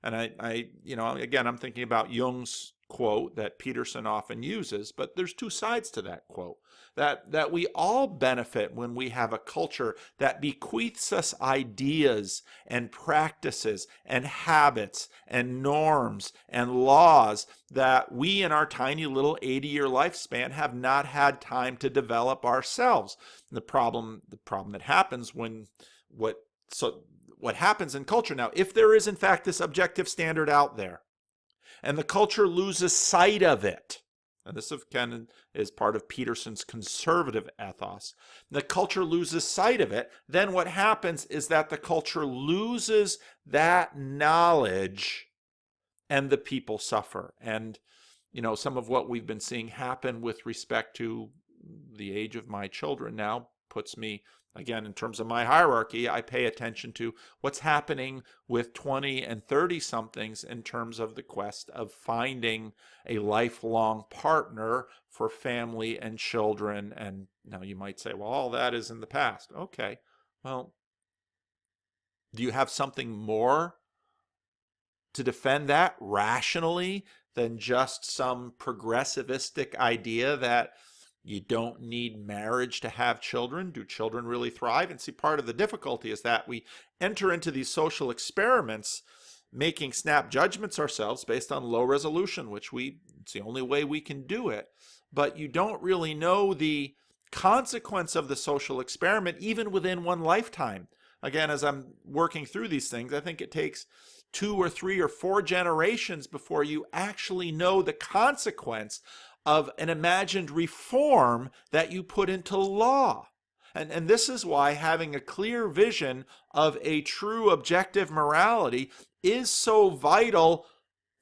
And again, I'm thinking about Jung's quote that Peterson often uses, but there's two sides to that quote. That we all benefit when we have a culture that bequeaths us ideas and practices and habits and norms and laws that we in our tiny little 80-year lifespan have not had time to develop ourselves. The problem that happens what happens in culture now, if there is in fact this objective standard out there, and the culture loses sight of it, and this again is part of Peterson's conservative ethos, the culture loses sight of it, then what happens is that the culture loses that knowledge and the people suffer. And some of what we've been seeing happen with respect to the age of my children now puts me, again, in terms of my hierarchy, I pay attention to what's happening with 20 and 30 somethings in terms of the quest of finding a lifelong partner for family and children. And now you might say, well, all that is in the past. Okay, well, do you have something more to defend that rationally than just some progressivistic idea that You don't need marriage to have children. Do children really thrive? And see, part of the difficulty is that we enter into these social experiments making snap judgments ourselves based on low resolution, it's the only way we can do it. But you don't really know the consequence of the social experiment even within one lifetime. Again, as I'm working through these things, I think it takes 2 or 3 or 4 generations before you actually know the consequence of an imagined reform that you put into law. And this is why having a clear vision of a true objective morality is so vital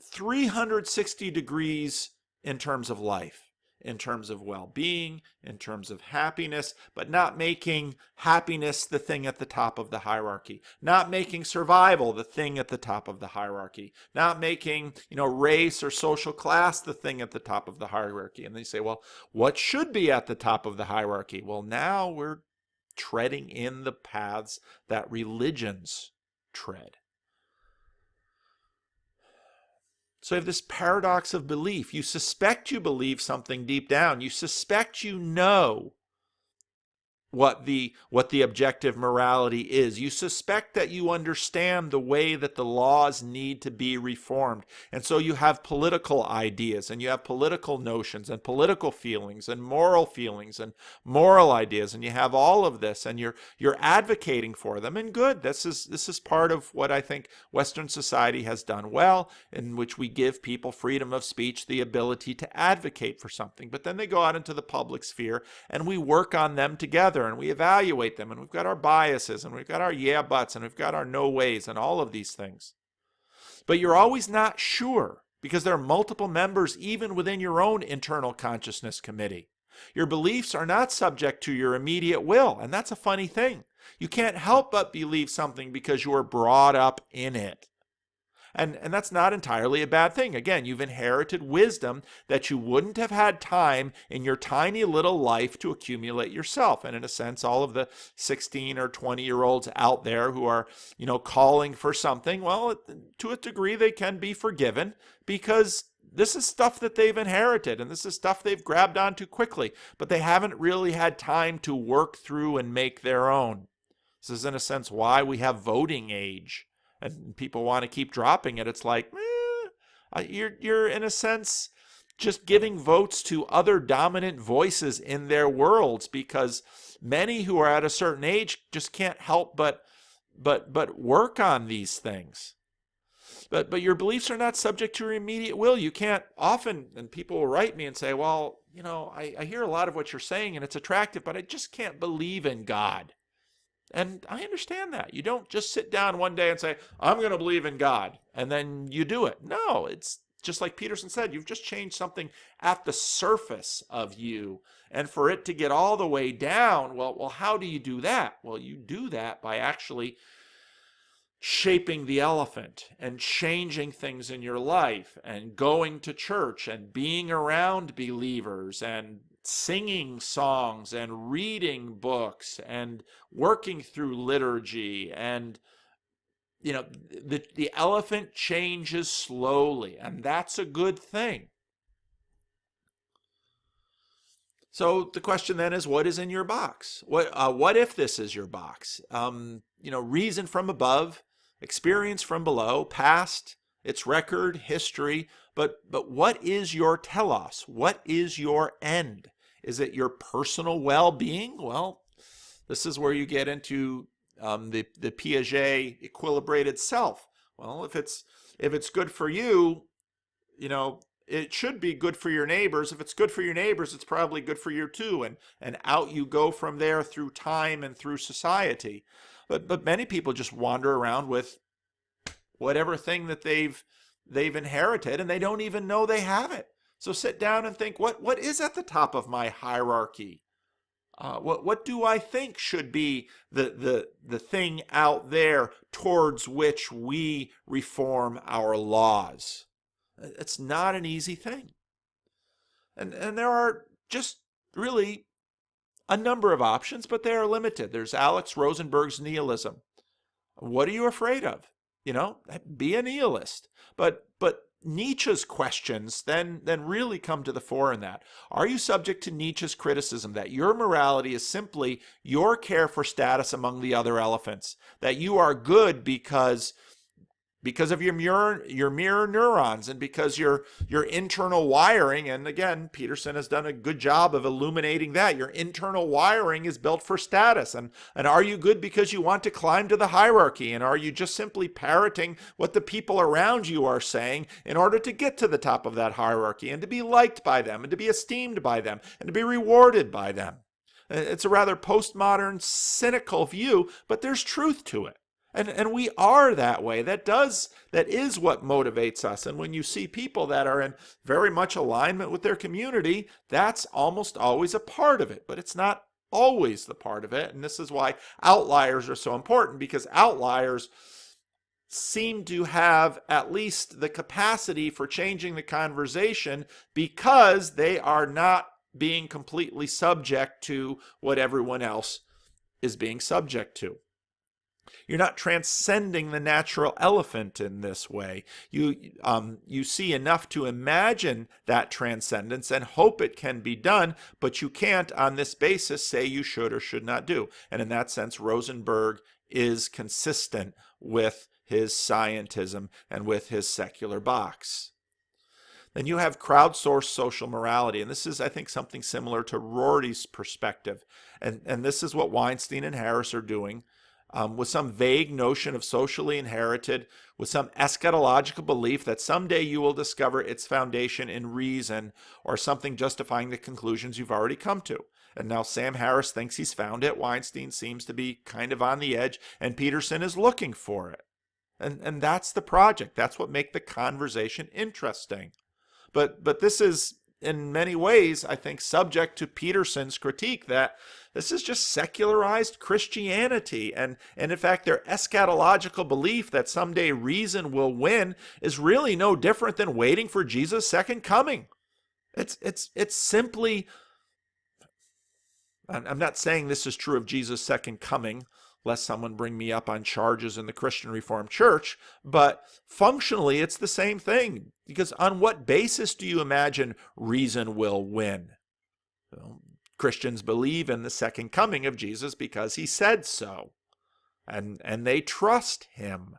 360 degrees in terms of life, in terms of well-being, in terms of happiness, but not making happiness the thing at the top of the hierarchy, not making survival the thing at the top of the hierarchy, not making, race or social class the thing at the top of the hierarchy. And they say, well, what should be at the top of the hierarchy? Well, now we're treading in the paths that religions tread. So you have this paradox of belief. You suspect you believe something deep down. You suspect you know what the objective morality is. You suspect that you understand the way that the laws need to be reformed. And so you have political ideas, and you have political notions, and political feelings, and moral ideas, and you have all of this, and you're advocating for them. And good, this is part of what I think Western society has done well, in which we give people freedom of speech, the ability to advocate for something. But then they go out into the public sphere, and we work on them together, and we evaluate them, and we've got our biases, and we've got our yeah buts, and we've got our no ways, and all of these things. But you're always not sure, because there are multiple members even within your own internal consciousness committee. Your beliefs are not subject to your immediate will, and that's a funny thing. You can't help but believe something because you were brought up in it. And that's not entirely a bad thing. Again, you've inherited wisdom that you wouldn't have had time in your tiny little life to accumulate yourself. And in a sense, all of the 16 or 20-year-olds out there who are, calling for something, well, to a degree, they can be forgiven because this is stuff that they've inherited, and this is stuff they've grabbed onto quickly, but they haven't really had time to work through and make their own. This is, in a sense, why we have voting age. And people want to keep dropping it. It's like, you're in a sense just giving votes to other dominant voices in their worlds, because many who are at a certain age just can't help but work on these things. But your beliefs are not subject to your immediate will. You can't often, and people will write me and say, well, I hear a lot of what you're saying and it's attractive, but I just can't believe in God. And I understand that. You don't just sit down one day and say, I'm going to believe in God, and then you do it. No, it's just like Peterson said, you've just changed something at the surface of you. And for it to get all the way down, well, how do you do that? Well, you do that by actually shaping the elephant and changing things in your life and going to church and being around believers and singing songs and reading books and working through liturgy. And the elephant changes slowly, and that's a good thing. So the question then is, what is in your box? What if this is your box? Reason from above, experience from below, past, its record, history. But what is your telos? What is your end? Is it your personal well-being? Well, this is where you get into the Piaget equilibrated self. Well, if it's good for you, it should be good for your neighbors. If it's good for your neighbors, it's probably good for you too. And out you go from there through time and through society. But many people just wander around with whatever thing that they've inherited, and they don't even know they have it. So sit down and think, what is at the top of my hierarchy? What do I think should be the thing out there towards which we reform our laws? It's not an easy thing. And there are just really a number of options, but they are limited. There's Alex Rosenberg's nihilism. What are you afraid of? Be a nihilist. But Nietzsche's questions then really come to the fore in that. Are you subject to Nietzsche's criticism that your morality is simply your care for status among the other elephants? That you are good because of your mirror neurons and because your internal wiring, and again, Peterson has done a good job of illuminating that. Your internal wiring is built for status. And are you good because you want to climb to the hierarchy? And are you just simply parroting what the people around you are saying in order to get to the top of that hierarchy and to be liked by them and to be esteemed by them and to be rewarded by them? It's a rather postmodern, cynical view, but there's truth to it. And we are that way. That is what motivates us. And when you see people that are in very much alignment with their community, that's almost always a part of it. But it's not always the part of it. And this is why outliers are so important, because outliers seem to have at least the capacity for changing the conversation because they are not being completely subject to what everyone else is being subject to. You're not transcending the natural elephant in this way. You see enough to imagine that transcendence and hope it can be done, but you can't on this basis say you should or should not do. And in that sense, Rosenberg is consistent with his scientism and with his secular box. Then you have crowdsourced social morality, and this is, I think, something similar to Rorty's perspective. And this is what Weinstein and Harris are doing. With some vague notion of socially inherited, with some eschatological belief that someday you will discover its foundation in reason or something justifying the conclusions you've already come to. And now Sam Harris thinks he's found it. Weinstein seems to be kind of on the edge, and Peterson is looking for it. And that's the project. That's what makes the conversation interesting. But this is, in many ways, I think, subject to Peterson's critique that this is just secularized Christianity. And in fact, their eschatological belief that someday reason will win is really no different than waiting for Jesus' second coming. It's simply, I'm not saying this is true of Jesus' second coming, lest someone bring me up on charges in the Christian Reformed Church, but functionally it's the same thing. Because on what basis do you imagine reason will win? Well, Christians believe in the second coming of Jesus because he said so. And they trust him.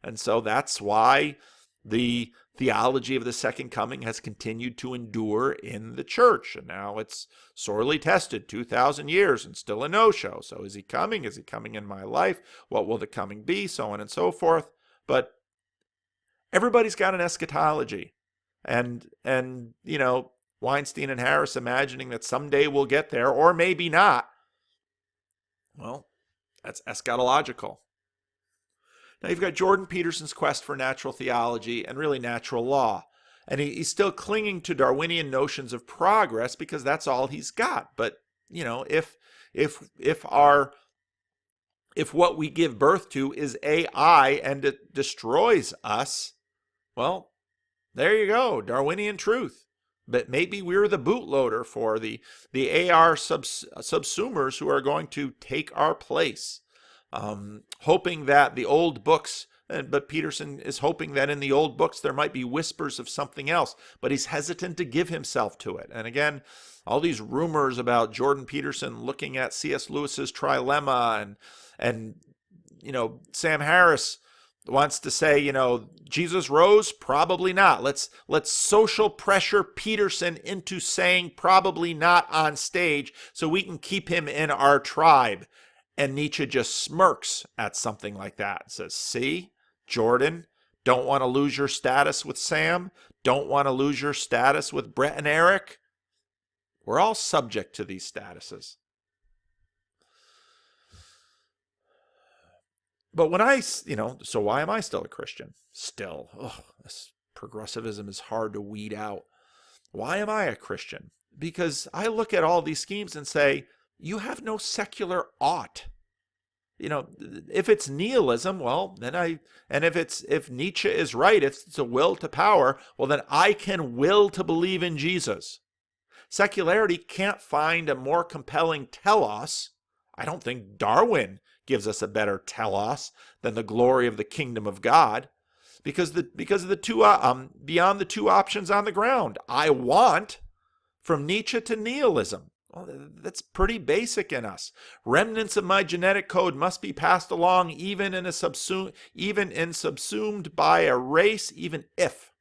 And so that's why the theology of the second coming has continued to endure in the church. And now it's sorely tested, 2,000 years, and still a no-show. So is he coming? Is he coming in my life? What will the coming be? So on and so forth. But everybody's got an eschatology. And you know, Weinstein and Harris imagining that someday we'll get there, or maybe not. Well, that's eschatological. Now you've got Jordan Peterson's quest for natural theology and really natural law. And he's still clinging to Darwinian notions of progress because that's all he's got. But, you know, if what we give birth to is AI and it destroys us, well, there you go, Darwinian truth. But maybe we're the bootloader for the AR subsumers who are going to take our place. Hoping that the old books, but Peterson is hoping that in the old books there might be whispers of something else, but he's hesitant to give himself to it. And again, all these rumors about Jordan Peterson looking at C.S. Lewis's trilemma and you know, Sam Harris wants to say, you know, Jesus rose? Probably not. Let's social pressure Peterson into saying probably not on stage so we can keep him in our tribe. And Nietzsche just smirks at something like that. Says, see, Jordan, don't want to lose your status with Sam. Don't want to lose your status with Brett and Eric. We're all subject to these statuses. But when so why am I still a Christian? Still, this progressivism is hard to weed out. Why am I a Christian? Because I look at all these schemes and say, you have no secular ought. You know, if it's nihilism, well, then if Nietzsche is right, if it's a will to power, well, then I can will to believe in Jesus. Secularity can't find a more compelling telos. I don't think Darwin gives us a better telos than the glory of the kingdom of God. because of the two beyond the two options on the ground. I want, from Nietzsche to nihilism. Well, that's pretty basic in us. Remnants of my genetic code must be passed along, even in subsumed by a race, even if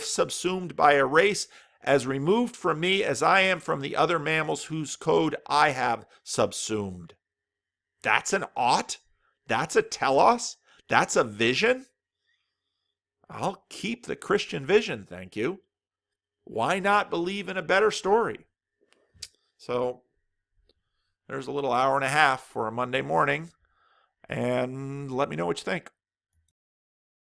subsumed by a race as removed from me as I am from the other mammals whose code I have subsumed. That's an ought. That's a telos. That's a vision. I'll keep the Christian vision, thank you. Why not believe in a better story? So there's a little hour and a half for a Monday morning, and let me know what you think.